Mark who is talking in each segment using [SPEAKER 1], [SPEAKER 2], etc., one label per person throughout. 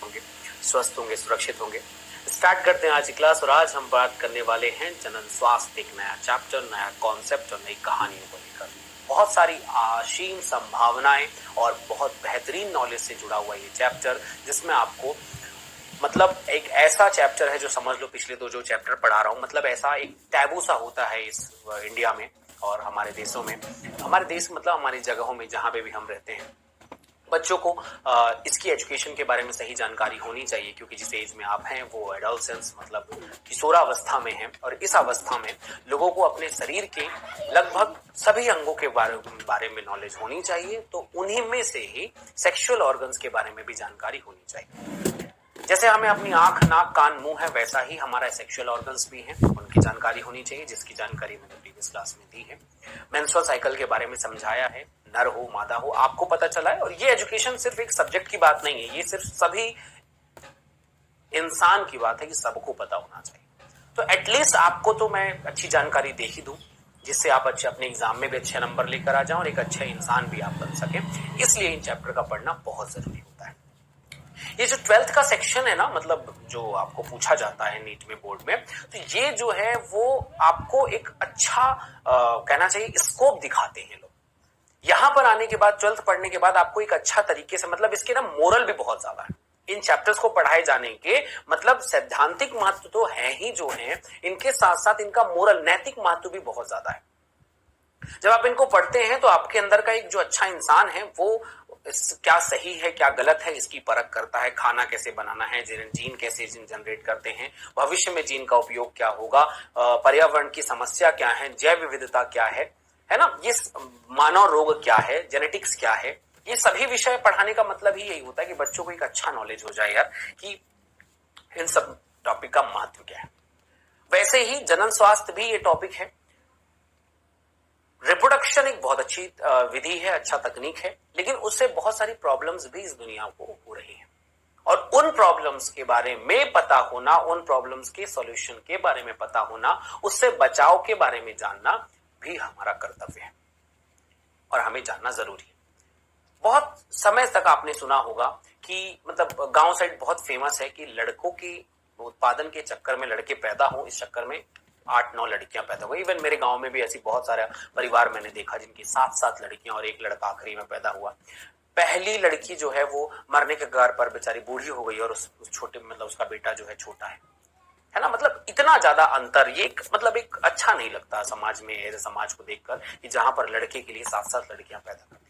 [SPEAKER 1] होंगे, स्वस्थ होंगे, सुरक्षित होंगे। स्टार्ट करते हैं आज की क्लास और आज हम बात करने वाले हैं जनन स्वास्थ्य, एक नया चैप्टर, नया कॉन्सेप्ट और नई कहानियों को लेकर। बहुत सारी असीम संभावनाएं और बहुत बेहतरीन नॉलेज से जुड़ा हुआ ये चैप्टर, जिसमें आपको मतलब एक ऐसा चैप्टर है जो समझ लो पिछले दो जो चैप्टर पढ़ा रहा हूं, मतलब ऐसा एक टैबू सा होता है इस इंडिया में और हमारे देशों में, हमारे देश मतलब हमारी जगहों में जहां पे भी हम रहते हैं। बच्चों को इसकी एजुकेशन के बारे में सही जानकारी होनी चाहिए, क्योंकि जिस एज में आप हैं वो एडोलसेंस मतलब किशोरावस्था में है और इस अवस्था में लोगों को अपने शरीर के लगभग सभी अंगों के बारे में नॉलेज होनी चाहिए। तो उन्हीं में से ही सेक्सुअल ऑर्गन्स के बारे में भी जानकारी होनी चाहिए। जैसे हमें अपनी आंख, नाक, कान, मुंह है, वैसा ही हमारा सेक्सुअल ऑर्गन्स भी हैं, उनकी जानकारी होनी चाहिए, जिसकी जानकारी मैंने प्रीवियस क्लास में दी है। मेंस्ट्रुअल साइकिल के बारे में समझाया है, नर हो मादा हो आपको पता चला है। और ये एजुकेशन सिर्फ एक सब्जेक्ट की बात नहीं है, ये सिर्फ सभी इंसान की बात है कि सबको पता होना चाहिए। तो एटलीस्ट आपको तो मैं अच्छी जानकारी दे ही दूं, जिससे आप अच्छे अपने एग्जाम में भी अच्छे नंबर लेकर आ जाओ और एक अच्छे इंसान भी आप बन सके। इसलिए इन चैप्टर का पढ़ना बहुत जरूरी होता है। ये जो 12th का सेक्शन है ना, मतलब जो आपको पूछा जाता है नीट में, बोर्ड में, तो ये जो है वो आपको एक अच्छा कहना चाहिए स्कोप दिखाते हैं लोग। यहां पर आने के बाद 12th पढ़ने के बाद आपको एक अच्छा तरीके से, मतलब इसके ना मोरल भी बहुत ज्यादा है इन चैप्टर्स को पढ़ाए जाने के, मतलब सैद्धांतिक महत्व तो है ही जो है, इनके साथ साथ इनका मोरल नैतिक महत्व भी बहुत ज्यादा है। जब आप इनको पढ़ते हैं तो आपके अंदर का एक जो अच्छा इंसान है वो क्या सही है क्या गलत है इसकी परख करता है। खाना कैसे बनाना है, जीन कैसे जनरेट करते हैं, भविष्य में जीन का उपयोग क्या होगा, पर्यावरण की समस्या क्या है, जैव विविधता क्या है ना, ये मानव रोग क्या है, जेनेटिक्स क्या है, ये सभी विषय पढ़ाने का मतलब ही यही होता है कि बच्चों को एक अच्छा नॉलेज हो जाए यार कि इन सब टॉपिक का महत्व क्या है। वैसे ही जनन स्वास्थ्य भी ये टॉपिक है। रिप्रोडक्शन एक बहुत अच्छी विधि है, अच्छा तकनीक है, लेकिन उससे बहुत सारी प्रॉब्लम्स भी इस दुनिया को हो रही हैं और उन प्रॉब्लम्स के बारे में पता होना, उन प्रॉब्लम्स के सॉल्यूशन के बारे में पता होना, उससे बचाव के बारे में जानना भी हमारा कर्तव्य है और हमें जानना जरूरी है। बहुत समय तक आपने सुना होगा कि मतलब गांव साइड बहुत फेमस है कि लड़कों के उत्पादन के चक्कर में लड़के पैदा हो, इस चक्कर में 8-9 लड़कियां पैदा हुई। इवन मेरे गांव में भी ऐसी बहुत सारे परिवार मैंने देखा जिनकी 7-7 लड़कियां और एक लड़का आखिरी में पैदा हुआ। पहली लड़की जो है वो मरने के कगार पर बेचारी बूढ़ी हो गई और उस छोटे मतलब उसका बेटा जो है छोटा है ना। मतलब इतना ज्यादा अंतर, ये मतलब एक अच्छा नहीं लगता समाज में, ऐसे समाज को देखकर कि जहां पर लड़के के लिए 7-7 लड़कियां पैदा करती।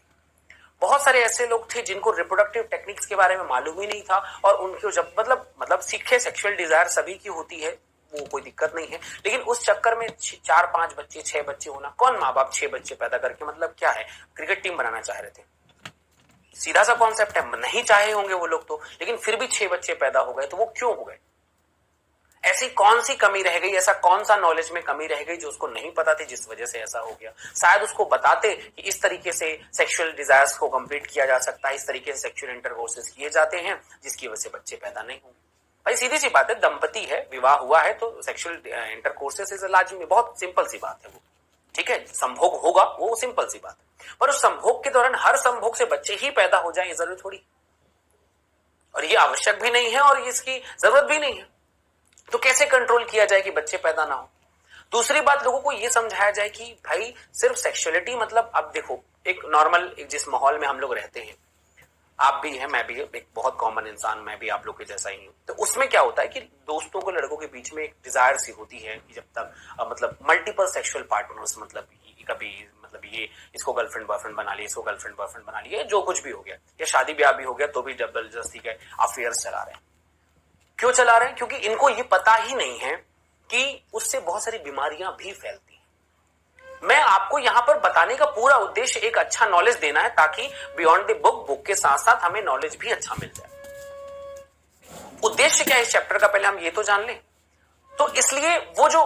[SPEAKER 1] बहुत सारे ऐसे लोग थे जिनको रिप्रोडक्टिव टेक्निक्स के बारे में मालूम ही नहीं था और उनको जब मतलब सीखे, सेक्सुअल डिजायर सभी की होती है, वो कोई दिक्कत नहीं है, लेकिन उस चक्कर में 4-5 बच्चे, 6 बच्चे होना, कौन माँ बाप 6 बच्चे पैदा करके मतलब क्या है, क्रिकेट टीम बनाना चाह रहे थे, सीधा सा कॉन्सेप्ट है। नहीं चाहे होंगे वो लोग तो, लेकिन फिर भी 6 बच्चे पैदा हो गए, तो वो क्यों हो गए? ऐसी कौन सी कमी रह गई, ऐसा कौन सा नॉलेज में कमी रह गई जो उसको नहीं पता थी, जिस वजह से ऐसा हो गया? शायद उसको बताते कि इस तरीके से सेक्सुअल डिजायर्स को कंप्लीट किया जा सकता है, इस तरीके से सेक्सुअल इंटरकोर्सेस किए जाते हैं जिसकी वजह से बच्चे पैदा नहीं होंगे। भाई सीधी सी बात है, दंपति है, विवाह हुआ है तो सेक्सुअल इंटरकोर्सेस इज लाजिमी, बहुत सिंपल सी बात है वो, ठीक है। संभोग होगा, वो सिंपल सी बात है, पर उस संभोग के दौरान हर संभोग से बच्चे ही पैदा हो जाए, जरूरी थोड़ी, और ये आवश्यक भी नहीं है और इसकी जरूरत भी नहीं है। तो कैसे कंट्रोल किया जाए कि बच्चे पैदा ना हो? दूसरी बात, लोगों को यह समझाया जाए कि भाई सिर्फ सेक्सुअलिटी मतलब, अब देखो एक नॉर्मल जिस माहौल में हम लोग रहते हैं, आप भी हैं, मैं भी, एक बहुत कॉमन इंसान, मैं भी आप लोग के जैसा ही हूं, तो उसमें क्या होता है कि दोस्तों को, लड़कों के बीच में एक डिजायर सी होती है कि जब तक मतलब मल्टीपल सेक्सुअल पार्टनर्स, मतलब कभी मतलब ये इसको गर्लफ्रेंड बॉयफ्रेंड बना लिया, इसको गर्लफ्रेंड बॉयफ्रेंड बना लिया, जो कुछ भी हो गया, या शादी ब्याह भी हो गया तो भी जबरदस्ती के अफेयर्स चला रहे हैं। क्यों चला रहे हैं? क्योंकि इनको ये पता ही नहीं है कि उससे बहुत सारी बीमारियां भी फैलती हैं। मैं आपको यहां पर बताने का पूरा उद्देश्य एक अच्छा नॉलेज देना है, ताकि बियॉन्ड द बुक के साथ साथ हमें नॉलेज भी अच्छा मिल जाए। उद्देश्य क्या है इस चैप्टर का, पहले हम ये तो जान लें। तो इसलिए वो जो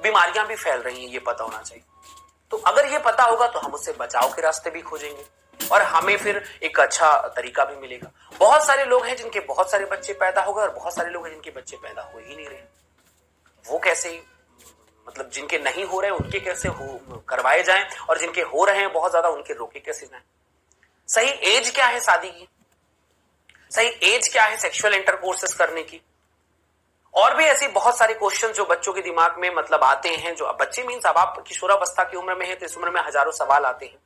[SPEAKER 1] बीमारियां भी फैल रही हैं ये पता होना चाहिए। तो अगर ये पता होगा तो हम उससे बचाव के रास्ते भी खोजेंगे और हमें फिर एक अच्छा तरीका भी मिलेगा। बहुत सारे लोग हैं जिनके बहुत सारे बच्चे पैदा हो गए और बहुत सारे लोग हैं जिनके बच्चे पैदा हो ही नहीं रहे। वो कैसे, मतलब जिनके नहीं हो रहे उनके कैसे करवाए जाएं और जिनके हो रहे हैं बहुत ज्यादा उनके रोके कैसे जाएं? सही एज क्या है शादी की? सही एज क्या है सेक्सुअल इंटरकोर्सेस करने की? और भी ऐसी बहुत सारे क्वेश्चन जो बच्चों के दिमाग में मतलब आते हैं, जो बच्चे मीन्स अब आप किशोरावस्था की उम्र में है तो इस उम्र में हजारों सवाल आते हैं,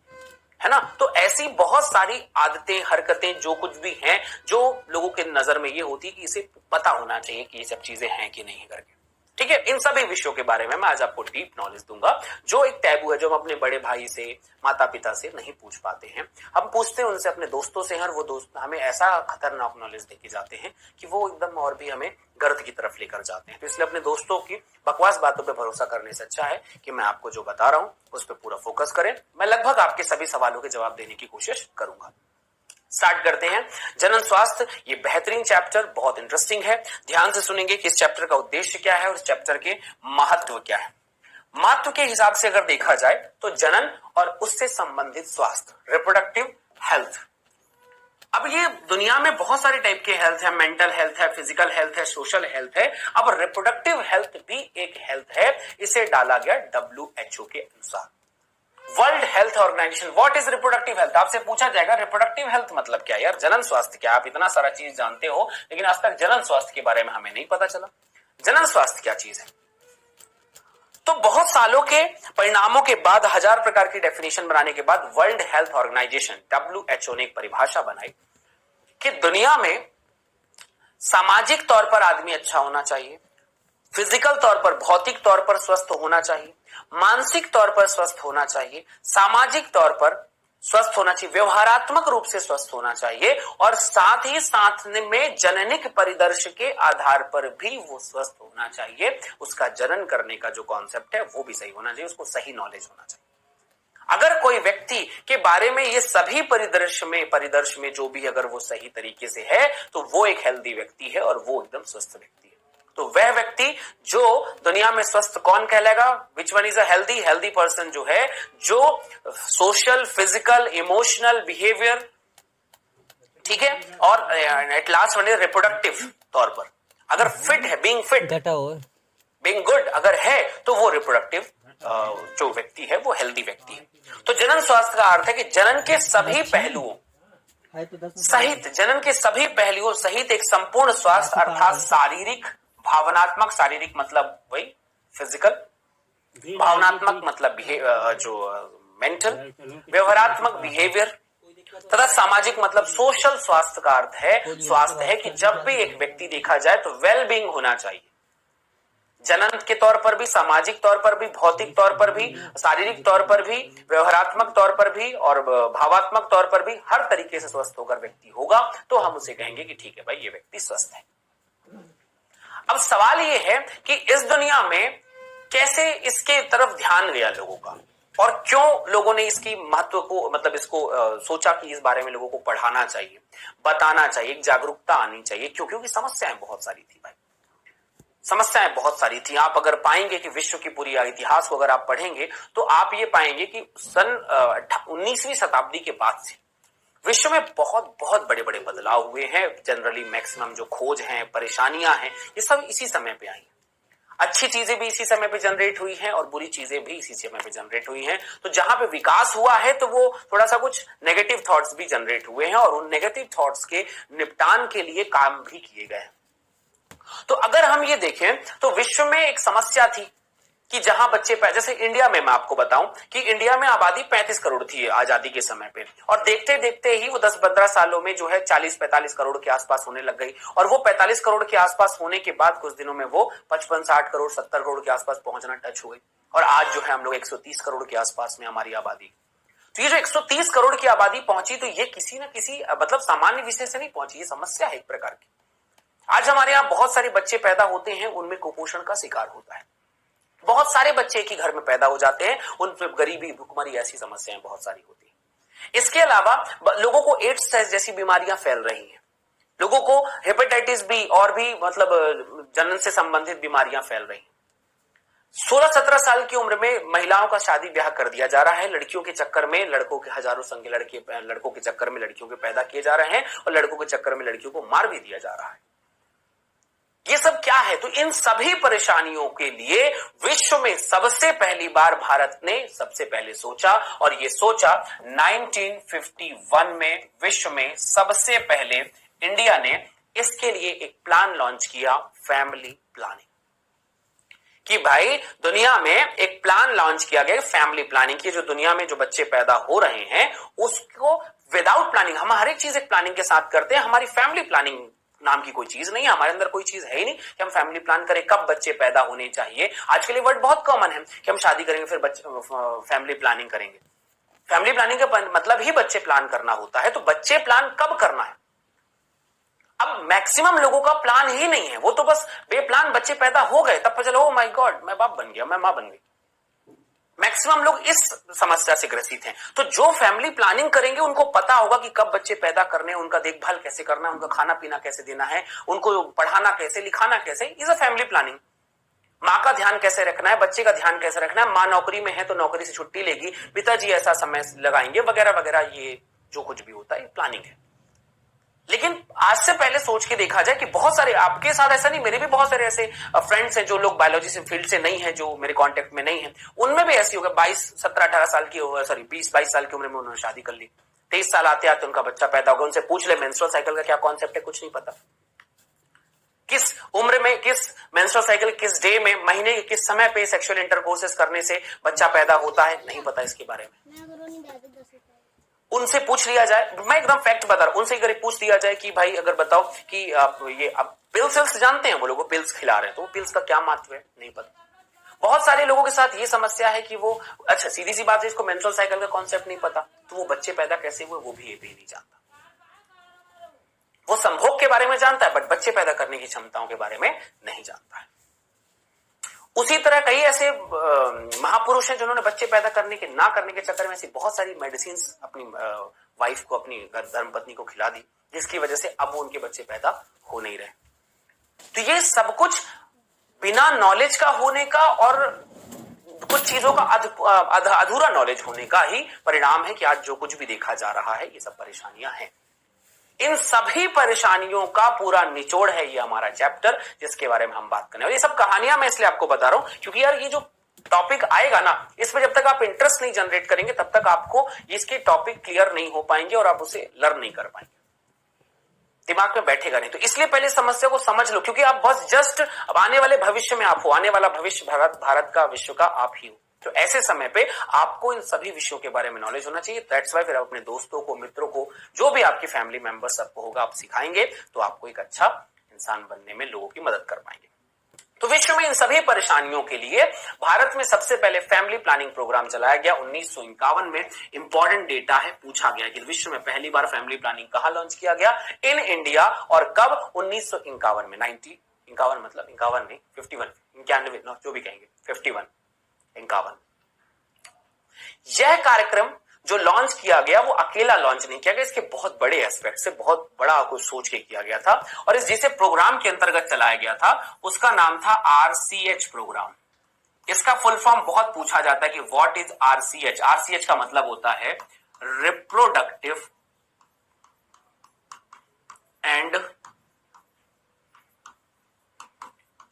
[SPEAKER 1] है ना। तो ऐसी बहुत सारी आदतें, हरकतें, जो कुछ भी हैं, जो लोगों के नजर में ये होती है कि इसे पता होना चाहिए कि ये सब चीजें हैं कि नहीं करके। ठीक है, इन सभी विषयों के बारे में मैं आज आपको डीप नॉलेज दूंगा, जो एक टैबू है, जो हम अपने बड़े भाई से, माता पिता से नहीं पूछ पाते हैं। हम पूछते हैं उनसे, अपने दोस्तों से, और वो दोस्त हमें ऐसा खतरनाक नॉलेज देके जाते हैं कि वो एकदम और भी हमें गर्त की तरफ लेकर जाते हैं। तो इसलिए अपने दोस्तों की बकवास बातों पे भरोसा करने से अच्छा है कि मैं आपको जो बता रहा हूं उस पर पूरा फोकस करें। मैं लगभग आपके सभी सवालों के जवाब देने की कोशिश करूंगा। स्टार्ट करते हैं। जनन स्वास्थ्य, ये बेहतरीन चैप्टर, बहुत इंटरेस्टिंग है। ध्यान से सुनेंगे कि इस चैप्टर का उद्देश्य क्या है और इस चैप्टर के महत्व क्या है। महत्व के हिसाब से अगर देखा जाए तो जनन और उससे संबंधित स्वास्थ्य, रिप्रोडक्टिव हेल्थ। अब ये दुनिया में बहुत सारे टाइप के हेल्थ है, मेंटल हेल्थ है, फिजिकल हेल्थ है, सोशल हेल्थ है। अब रिप्रोडक्टिव हेल्थ भी एक हेल्थ है, इसे डाला गया WHO के अनुसार। World Health Organization, what is reproductive health? आपसे पूछा जाएगा रिप्रोडक्टिव हेल्थ मतलब क्या यार? जनन स्वास्थ्य क्या? आप इतना सारा चीज जानते हो लेकिन आज तक जनन स्वास्थ्य के बारे में हमें नहीं पता चला। जनन स्वास्थ्य क्या चीज है? तो बहुत सालों के परिणामों के बाद, 1000 प्रकार की डेफिनेशन बनाने के बाद वर्ल्ड हेल्थ ऑर्गेनाइजेशन WHO ने एक परिभाषा बनाई कि दुनिया में सामाजिक तौर पर आदमी अच्छा होना चाहिए, फिजिकल तौर पर, भौतिक तौर पर स्वस्थ होना चाहिए, मानसिक तौर पर स्वस्थ होना चाहिए, सामाजिक तौर पर स्वस्थ होना चाहिए, व्यवहारात्मक रूप से स्वस्थ होना चाहिए, और साथ ही साथ में जननिक परिदर्श के आधार पर भी वो स्वस्थ होना चाहिए। उसका जनन करने का जो कॉन्सेप्ट है वो भी सही होना चाहिए, उसको सही नॉलेज होना चाहिए। अगर कोई व्यक्ति के बारे में ये सभी परिदर्श में जो भी अगर वो सही तरीके से है तो वो एक हेल्दी व्यक्ति है और वो एकदम स्वस्थ व्यक्ति है। तो वह व्यक्ति जो दुनिया में स्वस्थ कौन कहलाएगा? Which one is a healthy person? जो है जो सोशल, फिजिकल, इमोशनल बिहेवियर, ठीक है, और at last one is reproductive तौर पर अगर फिट है, बीइंग फिट, बीइंग गुड अगर है तो वो रिप्रोडक्टिव जो व्यक्ति है वो हेल्दी व्यक्ति है। तो जनन स्वास्थ्य का अर्थ है कि जनन के सभी पहलुओं सहित, जनन के सभी पहलुओं सहित एक संपूर्ण स्वास्थ्य, अर्थात शारीरिक, भावनात्मक, शारीरिक मतलब वही फिजिकल, भावनात्मक मतलब जो मेंटल, व्यवहारात्मक बिहेवियर, तथा सामाजिक मतलब सोशल स्वास्थ्य का अर्थ है, स्वास्थ्य है कि जब भी एक व्यक्ति देखा जाए तो वेल बीइंग होना चाहिए, जनन के तौर पर भी, सामाजिक तौर पर भी, भौतिक तौर पर भी, शारीरिक तौर पर भी, व्यवहारात्मक तौर पर भी और भावात्मक तौर पर भी हर तरीके से स्वस्थ होकर व्यक्ति होगा तो हम उसे कहेंगे कि ठीक है भाई ये व्यक्ति स्वस्थ है। अब सवाल ये है कि इस दुनिया में कैसे इसके तरफ ध्यान गया लोगों का और क्यों लोगों ने इसकी महत्व को, मतलब इसको सोचा कि इस बारे में लोगों को पढ़ाना चाहिए, बताना चाहिए, एक जागरूकता आनी चाहिए। क्योंकि समस्याएं बहुत सारी थी भाई, समस्याएं बहुत सारी थी। आप अगर पाएंगे कि विश्व की पूरी इतिहास को अगर आप पढ़ेंगे तो आप ये पाएंगे कि सन 19वीं शताब्दी के बाद से विश्व में बहुत बहुत बड़े बड़े बदलाव हुए हैं। जनरली मैक्सिमम जो खोज हैं, परेशानियां हैं, ये सब इसी समय पे आई। अच्छी चीजें भी इसी समय पे जनरेट हुई हैं और बुरी चीजें भी इसी समय पे जनरेट हुई हैं। तो जहां पे विकास हुआ है तो वो थोड़ा सा कुछ नेगेटिव थॉट्स भी जनरेट हुए हैं और उन नेगेटिव थॉट्स के निपटान के लिए काम भी किए गए हैं। तो अगर हम ये देखें तो विश्व में एक समस्या थी कि जहां बच्चे, जैसे इंडिया में मैं आपको बताऊं कि इंडिया में आबादी 35 करोड़ थी आजादी के समय पे, और देखते देखते ही वो 10-15 सालों में जो है 40-45 करोड़ के आसपास होने लग गई, और वो 45 करोड़ के आसपास होने के बाद कुछ दिनों में वो 55-60 करोड़ 70 करोड़ के आसपास पहुंचना टच हो गई, और आज जो है हम लोग 130 करोड़ के आसपास में हमारी आबादी। तो ये जो 130 करोड़ की आबादी पहुंची, तो ये किसी न किसी मतलब सामान्य विषय से नहीं पहुंची, ये समस्या है एक प्रकार की। आज हमारे यहाँ बहुत सारे बच्चे पैदा होते हैं, उनमें कुपोषण का शिकार होता है। बहुत सारे बच्चे एक ही घर में पैदा हो जाते हैं, उन पर गरीबी, भुखमरी ऐसी समस्याएं बहुत सारी होती हैं। इसके अलावा लोगों को एड्स जैसी बीमारियां फैल रही हैं, लोगों को हेपेटाइटिस बी और भी मतलब जनन से संबंधित बीमारियां फैल रही हैं। 16-17 साल की उम्र में महिलाओं का शादी ब्याह कर दिया जा रहा है, लड़कियों के चक्कर में लड़कों के हजारों संख्या लड़कों के चक्कर में लड़कियों के पैदा किए जा रहे हैं और लड़कों के चक्कर में लड़कियों को मार भी दिया जा रहा है। ये सब क्या है? तो इन सभी परेशानियों के लिए विश्व में सबसे पहली बार भारत ने सबसे पहले सोचा, और ये सोचा 1951 में विश्व में सबसे पहले इंडिया ने इसके लिए एक प्लान लॉन्च किया, फैमिली प्लानिंग। कि भाई दुनिया में एक प्लान लॉन्च किया गया फैमिली प्लानिंग की, जो दुनिया में जो बच्चे पैदा हो रहे हैं उसको विदाउट प्लानिंग, हम हर एक चीज एक प्लानिंग के साथ करते हैं, हमारी फैमिली प्लानिंग नाम की कोई चीज नहीं है, हमारे अंदर कोई चीज है ही नहीं कि हम फैमिली प्लान करें कब बच्चे पैदा होने चाहिए। आजकल ये वर्ड बहुत कॉमन है कि हम शादी करेंगे फिर फैमिली प्लानिंग करेंगे। फैमिली प्लानिंग का मतलब ही बच्चे प्लान करना होता है, तो बच्चे प्लान कब करना है? अब मैक्सिमम लोगों का प्लान ही नहीं है, वो तो बस बेप्लान बच्चे पैदा हो गए तब पता चला ओ माय गॉड मैं बाप बन गया, मैं मां बन गई। मैक्सिमम लोग इस समस्या से ग्रसित हैं। तो जो फैमिली प्लानिंग करेंगे उनको पता होगा कि कब बच्चे पैदा करने, उनका देखभाल कैसे करना है, उनका खाना पीना कैसे देना है, उनको पढ़ाना कैसे, लिखाना कैसे, इज अ फैमिली प्लानिंग। माँ का ध्यान कैसे रखना है, बच्चे का ध्यान कैसे रखना है, माँ नौकरी में है तो नौकरी से छुट्टी लेगी, पिताजी ऐसा समय लगाएंगे, वगैरह वगैरह, ये जो कुछ भी होता है प्लानिंग है। लेकिन आज से पहले सोच के देखा जाए कि बहुत सारे, आपके साथ ऐसा नहीं, मेरे भी बहुत सारे ऐसे फ्रेंड्स हैं जो लोग बायोलॉजी से फील्ड से नहीं है, जो मेरे कांटेक्ट में नहीं है, उनमें भी ऐसी होगा 17-18 साल की, सॉरी 20-22 साल की उम्र में उन्होंने शादी कर ली, 23 साल आते आते उनका बच्चा पैदा होगा। उनसे पूछ ले मेंस्ट्रुअल साइकिल का क्या कॉन्सेप्ट है, कुछ नहीं पता। किस उम्र में, किस मेंस्ट्रुअल साइकिल, किस डे में, महीने के किस समय पे सेक्सुअल इंटरकोर्सेस करने से बच्चा पैदा होता है, नहीं पता इसके बारे में। उनसे पूछ लिया जाए, मैं एकदम फैक्ट बता रहा हूं, उनसे अगर पूछ दिया जाए कि भाई अगर बताओ कि आप ये आप पिल्स जानते हैं, वो लोग पिल्स खिला रहे हैं, तो वो पिल्स का क्या महत्व है, नहीं पता। बहुत सारे लोगों के साथ ये समस्या है कि वो, अच्छा सीधी सी बात है, इसको मेंस्ट्रुअल साइकिल का कॉन्सेप्ट नहीं पता, तो वो बच्चे पैदा कैसे हुए वो भी नहीं जानता। वो संभोग के बारे में जानता है बट बच्चे पैदा करने की क्षमताओं के बारे में नहीं जानता है। उसी तरह कई ऐसे महापुरुष हैं जिन्होंने बच्चे पैदा करने के ना करने के चक्कर में ऐसी बहुत सारी मेडिसिन अपनी वाइफ को, अपनी धर्मपत्नी को खिला दी, जिसकी वजह से अब वो उनके बच्चे पैदा हो नहीं रहे। तो ये सब कुछ बिना नॉलेज का होने का और कुछ चीजों का अधूरा नॉलेज होने का ही परिणाम है कि आज जो कुछ भी देखा जा रहा है ये सब परेशानियां हैं। इन सभी परेशानियों का पूरा निचोड़ है ये हमारा चैप्टर, जिसके बारे में हम बात करने, और ये सब कहानियां मैं इसलिए आपको बता रहा हूं क्योंकि यार ये जो टॉपिक आएगा ना, इसमें जब तक आप इंटरेस्ट नहीं जनरेट करेंगे तब तक आपको इसके टॉपिक क्लियर नहीं हो पाएंगे और आप उसे लर्न नहीं कर पाएंगे, दिमाग में बैठेगा नहीं। तो इसलिए पहले समस्या को समझ लो, क्योंकि आप बस जस्ट अब आने वाले भविष्य में आप हो, आने वाला भविष्य भारत का, विश्व का आप ही हो। तो ऐसे समय पे आपको इन सभी विषयों के बारे में नॉलेज होना चाहिए। दैट्स व्हाई फिर आप अपने दोस्तों को, मित्रों को, जो भी आपकी फैमिली मेंबर सबको होगा आप सिखाएंगे, तो आपको एक अच्छा इंसान बनने में लोगों की मदद कर पाएंगे। तो विश्व में इन सभी परेशानियों के लिए भारत में सबसे पहले फैमिली प्लानिंग प्रोग्राम चलाया गया 1951 में। इंपॉर्टेंट डेटा है, पूछा गया कि विश्व में पहली बार फैमिली प्लानिंग कहां लॉन्च किया गया, इन इंडिया, और कब, 1951 में। 51 मतलब 51 नहीं, 51, 91, जो भी कहेंगे, 51, 51। यह कार्यक्रम जो लॉन्च किया गया वो अकेला लॉन्च नहीं किया गया, इसके बहुत बड़े एस्पेक्ट से बहुत बड़ा कुछ सोच के किया गया था, और इस जिसे प्रोग्राम के अंतर्गत चलाया गया था उसका नाम था RCH प्रोग्राम। इसका फुल फॉर्म बहुत पूछा जाता है कि व्हाट इज RCH। RCH का मतलब होता है reproductive and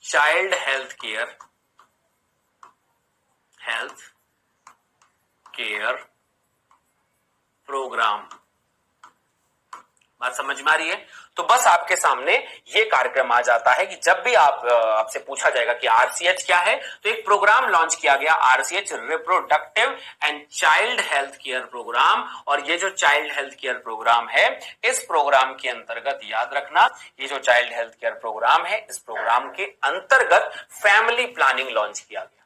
[SPEAKER 1] child health care programme. बात समझ में आ रही है? तो बस आपके सामने ये कार्यक्रम आ जाता है कि जब भी आपसे पूछा जाएगा कि RCH क्या है, तो एक प्रोग्राम लॉन्च किया गया, RCH, reproductive and child health care programme. और ये जो चाइल्ड हेल्थ केयर प्रोग्राम है, इस प्रोग्राम के अंतर्गत याद रखना, ये जो चाइल्ड हेल्थ केयर प्रोग्राम है, इस प्रोग्राम के अंतर्गत फैमिली प्लानिंग लॉन्च किया गया।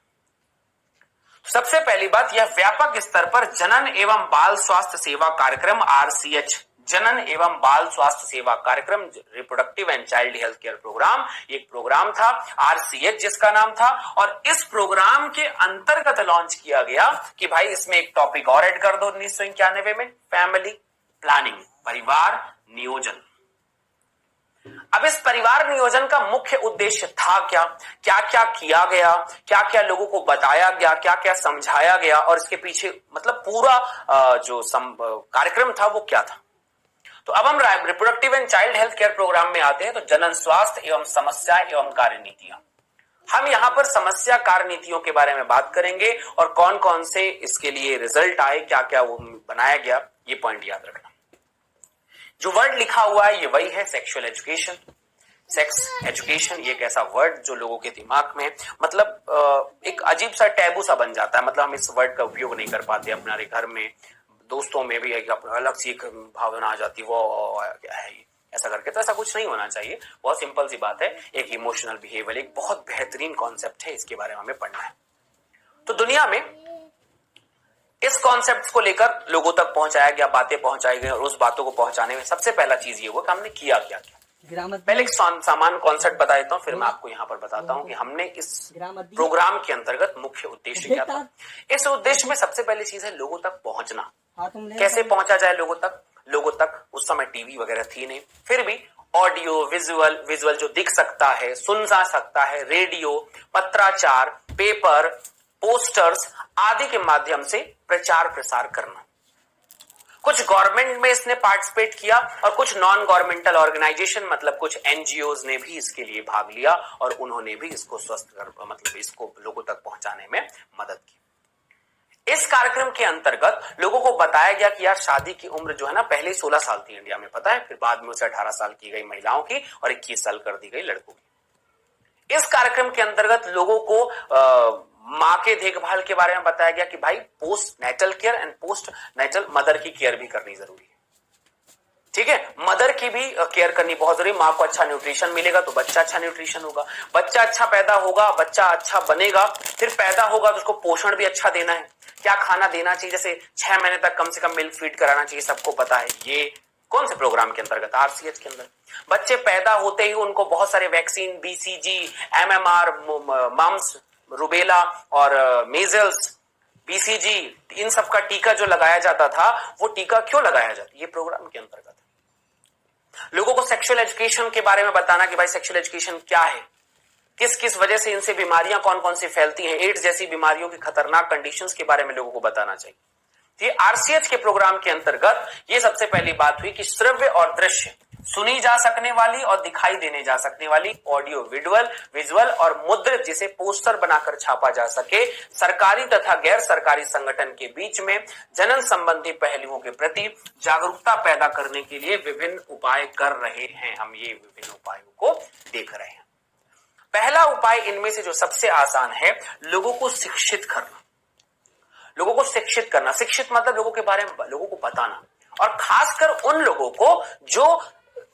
[SPEAKER 1] सबसे पहली बात, यह व्यापक स्तर पर जनन एवं बाल स्वास्थ्य सेवा कार्यक्रम RCH, जनन एवं बाल स्वास्थ्य सेवा कार्यक्रम, reproductive and child health care programme, एक प्रोग्राम था RCH जिसका नाम था। और इस प्रोग्राम के अंतर्गत लॉन्च किया गया कि भाई इसमें एक टॉपिक और ऐड कर दो 1991 में, फैमिली प्लानिंग, परिवार नियोजन। अब इस परिवार नियोजन का मुख्य उद्देश्य था क्या, क्या क्या किया गया, क्या क्या लोगों को बताया गया, क्या क्या समझाया गया, और इसके पीछे मतलब पूरा जो कार्यक्रम था वो क्या था। तो अब हम reproductive and child health care programme में आते हैं। तो जनन स्वास्थ्य एवं समस्या एवं कार्यनीतियां, हम यहां पर समस्या कार्य नीतियों के बारे में बात करेंगे और कौन कौन से इसके लिए रिजल्ट आए, क्या क्या वो बनाया गया, ये पॉइंट याद रखना। जो वर्ड लिखा हुआ है ये वही है सेक्सुअल एजुकेशन। सेक्स एजुकेशन ये एक ऐसा वर्ड जो लोगों के दिमाग में मतलब एक अजीब सा टैबू सा बन जाता है, मतलब हम इस वर्ड का उपयोग नहीं कर पाते अपने घर में, दोस्तों में भी एक अलग सी एक भावना आ जाती है, वो क्या है ये ऐसा करके। तो ऐसा कुछ नहीं होना चाहिए, बहुत सिंपल सी बात है। एक इमोशनल बिहेवियर एक बहुत बेहतरीन कॉन्सेप्ट है, इसके बारे में हमें पढ़ना है। तो दुनिया में इस कॉन्सेप्ट को लेकर लोगों तक पहुंचाया गया, बातें पहुंचाई गई, और उस बातों को पहुंचाने में सबसे पहला चीज ये हुआ कि हमने किया क्या क्या। पहले एक सामान्य कॉन्सेप्ट बता देता हूं, फिर मैं आपको यहाँ पर बताता हूँ कि हमने इस प्रोग्राम के अंतर्गत मुख्य उद्देश्य क्या था। इस उद्देश्य में सबसे पहली चीज है लोगों तक पहुंचना। कैसे पहुंचा जाए लोगों तक? लोगों तक उस समय टीवी वगैरह थी नहीं, फिर भी ऑडियो विजुअल जो दिख सकता है, सुन जा सकता है, रेडियो, पत्राचार, पेपर, पोस्टर्स आदि के माध्यम से प्रचार प्रसार करना। कुछ गवर्नमेंट में इसने पार्टिसिपेट किया और कुछ नॉन गवर्नमेंटल ऑर्गेनाइजेशन मतलब कुछ एनजीओज ने भी इसके लिए भाग लिया और उन्होंने भी इसको स्वस्थ कर मतलब इसको लोगों तक पहुंचाने में मदद की। इस कार्यक्रम के अंतर्गत लोगों को बताया गया कि यार शादी की उम्र जो है ना पहले 16 साल थी इंडिया में, पता है, फिर बाद में उसे 18 साल की गई महिलाओं की और 21 साल कर दी गई लड़कों की। इस कार्यक्रम के अंतर्गत लोगों को मां के देखभाल के बारे में बताया गया कि भाई post natal care and post natal mother की केयर भी करनी जरूरी है। ठीक है, मदर की भी केयर करनी बहुत जरूरी। मां को अच्छा न्यूट्रिशन मिलेगा तो बच्चा अच्छा न्यूट्रिशन होगा, बच्चा अच्छा पैदा होगा, बच्चा अच्छा बनेगा, फिर पैदा होगा तो उसको पोषण भी अच्छा देना है। क्या खाना देना चाहिए, जैसे 6 महीने तक कम से कम मिल्क फीड कराना चाहिए, सबको पता है। ये कौन से प्रोग्राम के अंतर्गत? आरसीएच के अंदर। बच्चे पैदा होते ही उनको बहुत सारे vaccine, BCG, MMR, mumps, rubella और मेजल्स, बीसीजी, इन सब का टीका जो लगाया जाता था, वो टीका क्यों लगाया जाता? ये प्रोग्राम के अंतर्गत। लोगों को सेक्सुअल एजुकेशन के बारे में बताना कि भाई सेक्सुअल एजुकेशन क्या है, किस किस वजह से इनसे बीमारियां कौन कौन सी फैलती हैं, एड्स जैसी बीमारियों की खतरनाक कंडीशंस के बारे में लोगों को बताना चाहिए। ये आरसीएच के प्रोग्राम के अंतर्गत ये सबसे पहली बात हुई कि श्रव्य और दृश्य, सुनी जा सकने वाली और दिखाई देने जा सकने वाली ऑडियो विजुअल और मुद्रित, जिसे पोस्टर बनाकर छापा जा सके, सरकारी तथा गैर सरकारी संगठन के बीच में जनन संबंधी पहलुओं के प्रति जागरूकता पैदा करने के लिए विभिन्न उपाय कर रहे हैं। हम ये विभिन्न उपायों को देख रहे हैं। पहला उपाय इनमें से जो सबसे आसान है, लोगों को शिक्षित करना। लोगों को शिक्षित करना, शिक्षित मतलब लोगों के बारे में लोगों को बताना, और खासकर उन लोगों को जो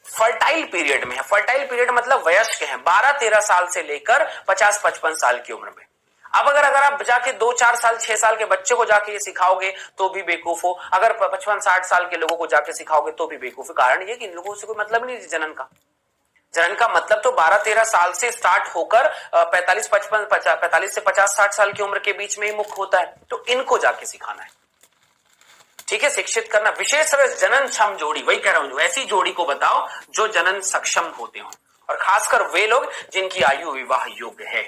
[SPEAKER 1] फर्टाइल पीरियड में है। फर्टाइल पीरियड मतलब वयस्क हैं, 12-13 साल से लेकर 50-55 साल की उम्र में। अब अगर आप जाके 2-4 साल 6 साल के बच्चे को जाके ये सिखाओगे तो भी बेवकूफ हो, अगर 55-60 साल के लोगों को जाके सिखाओगे तो भी बेवकूफ। कारण ये कि इन लोगों से कोई मतलब नहीं जनन का। जनन का मतलब तो 12-13 साल से स्टार्ट होकर 45 से 50-60 साल की उम्र के बीच में ही मुख्य होता है। तो इनको जाके सिखाना है, ठीक है, शिक्षित करना। विशेष रूप से जनन क्षम जोड़ी, वही कह रहा हूं, ऐसी जोड़ी को बताओ जो जनन सक्षम होते हो, और खासकर वे लोग जिनकी आयु विवाह योग्य है।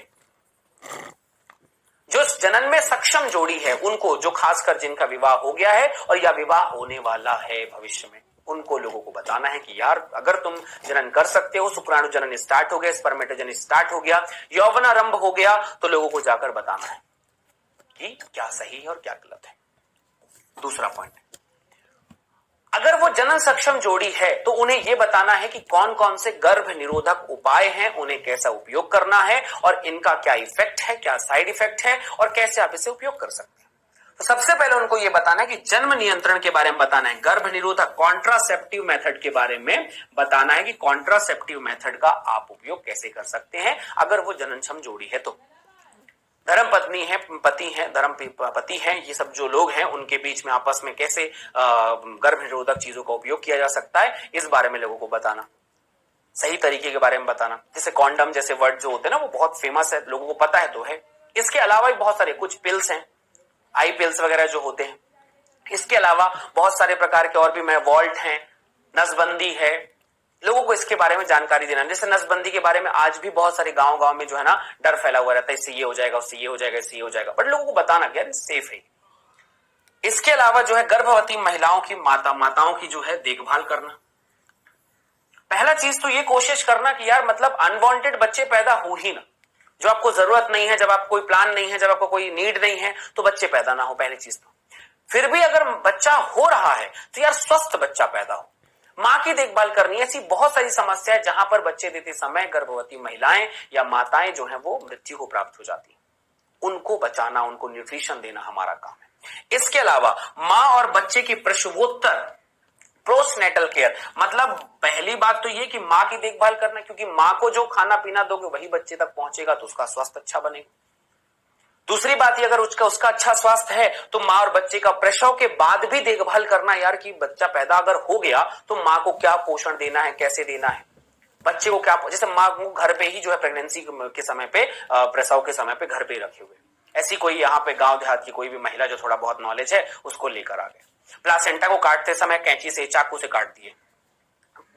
[SPEAKER 1] जो जनन में सक्षम जोड़ी है उनको, जो खासकर जिनका विवाह हो गया है और या विवाह होने वाला है भविष्य में, उनको लोगों को बताना है कि यार अगर तुम जनन कर सकते हो, शुक्राणु जनन स्टार्ट हो गया, स्पर्मेटोजन स्टार्ट हो गया, यौवनारंभ हो गया, तो लोगों को जाकर बताना है कि क्या सही है और क्या गलत है। दूसरा पॉइंट, अगर वो जनन सक्षम जोड़ी है तो उन्हें यह बताना है कि कौन कौन से गर्भ निरोधक उपाय हैं, उन्हें कैसा उपयोग करना है और इनका क्या इफेक्ट है, क्या साइड इफेक्ट है और कैसे आप इसे उपयोग कर सकते हैं। तो सबसे पहले उनको यह बताना है कि जन्म नियंत्रण के बारे में बताना है, गर्भ निरोधक कॉन्ट्रासेप्टिव मेथड के बारे में बताना है कि कॉन्ट्रासेप्टिव मेथड का आप उपयोग कैसे कर सकते हैं अगर वो जननक्षम जोड़ी है। तो धर्म पत्नी है, पति है, धर्म पति है, ये सब जो लोग हैं उनके बीच में आपस में कैसे गर्भ निरोधक चीजों का उपयोग किया जा सकता है, इस बारे में लोगों को बताना, सही तरीके के बारे में बताना। जैसे कॉन्डम जैसे वर्ड जो होते हैं ना, वो बहुत फेमस है, लोगों को पता है तो है। इसके अलावा भी बहुत सारे कुछ पिल्स हैं, आई पिल्स वगैरह जो होते हैं। इसके अलावा बहुत सारे प्रकार के और भी वॉल्ट हैं, नसबंदी है, लोगों को इसके बारे में जानकारी देना। जैसे नसबंदी के बारे में आज भी बहुत सारे गांव में जो है ना डर फैला हुआ रहता है, इससे ये हो जाएगा, उससे ये हो जाएगा, इससे ये हो जाएगा, बट लोगों को बताना क्या सेफ है। इसके अलावा जो है गर्भवती महिलाओं की माताओं की जो है देखभाल करना। पहला चीज तो ये कोशिश करना कि यार मतलब अनवांटेड बच्चे पैदा हो ही ना, जो आपको जरूरत नहीं है, जब आपको कोई प्लान नहीं है, जब आपको कोई नीड नहीं है, तो बच्चे पैदा ना हो। पहली चीज तो फिर भी अगर बच्चा हो रहा है तो यार स्वस्थ बच्चा पैदा हो, माँ की देखभाल करनी है। ऐसी बहुत सारी समस्याएं जहां पर बच्चे देते समय गर्भवती महिलाएं या माताएं जो हैं वो मृत्यु को प्राप्त हो जाती हैं। उनको बचाना, उनको न्यूट्रिशन देना हमारा काम है। इसके अलावा माँ और बच्चे की प्रसवोत्तर पोस्टनेटल केयर, मतलब पहली बात तो ये कि माँ की देखभाल करना, क्योंकि माँ को जो खाना पीना दोगे वही बच्चे तक पहुंचेगा तो उसका स्वास्थ्य अच्छा बनेगा। दूसरी बात ये, अगर उसका अच्छा स्वास्थ्य है तो माँ और बच्चे का प्रसव के बाद भी देखभाल करना यार, कि बच्चा पैदा अगर हो गया तो माँ को क्या पोषण देना है, कैसे देना है, बच्चे को क्या, जैसे माँ को घर पे ही जो है प्रेगनेंसी के समय पे, प्रसव के समय पे घर पे रखे हुए, ऐसी कोई यहाँ पे गांव देहात की कोई भी महिला जो थोड़ा बहुत नॉलेज है उसको लेकर आ गए। प्लासेंटा को काटते समय कैंची से, चाकू से काट दिए,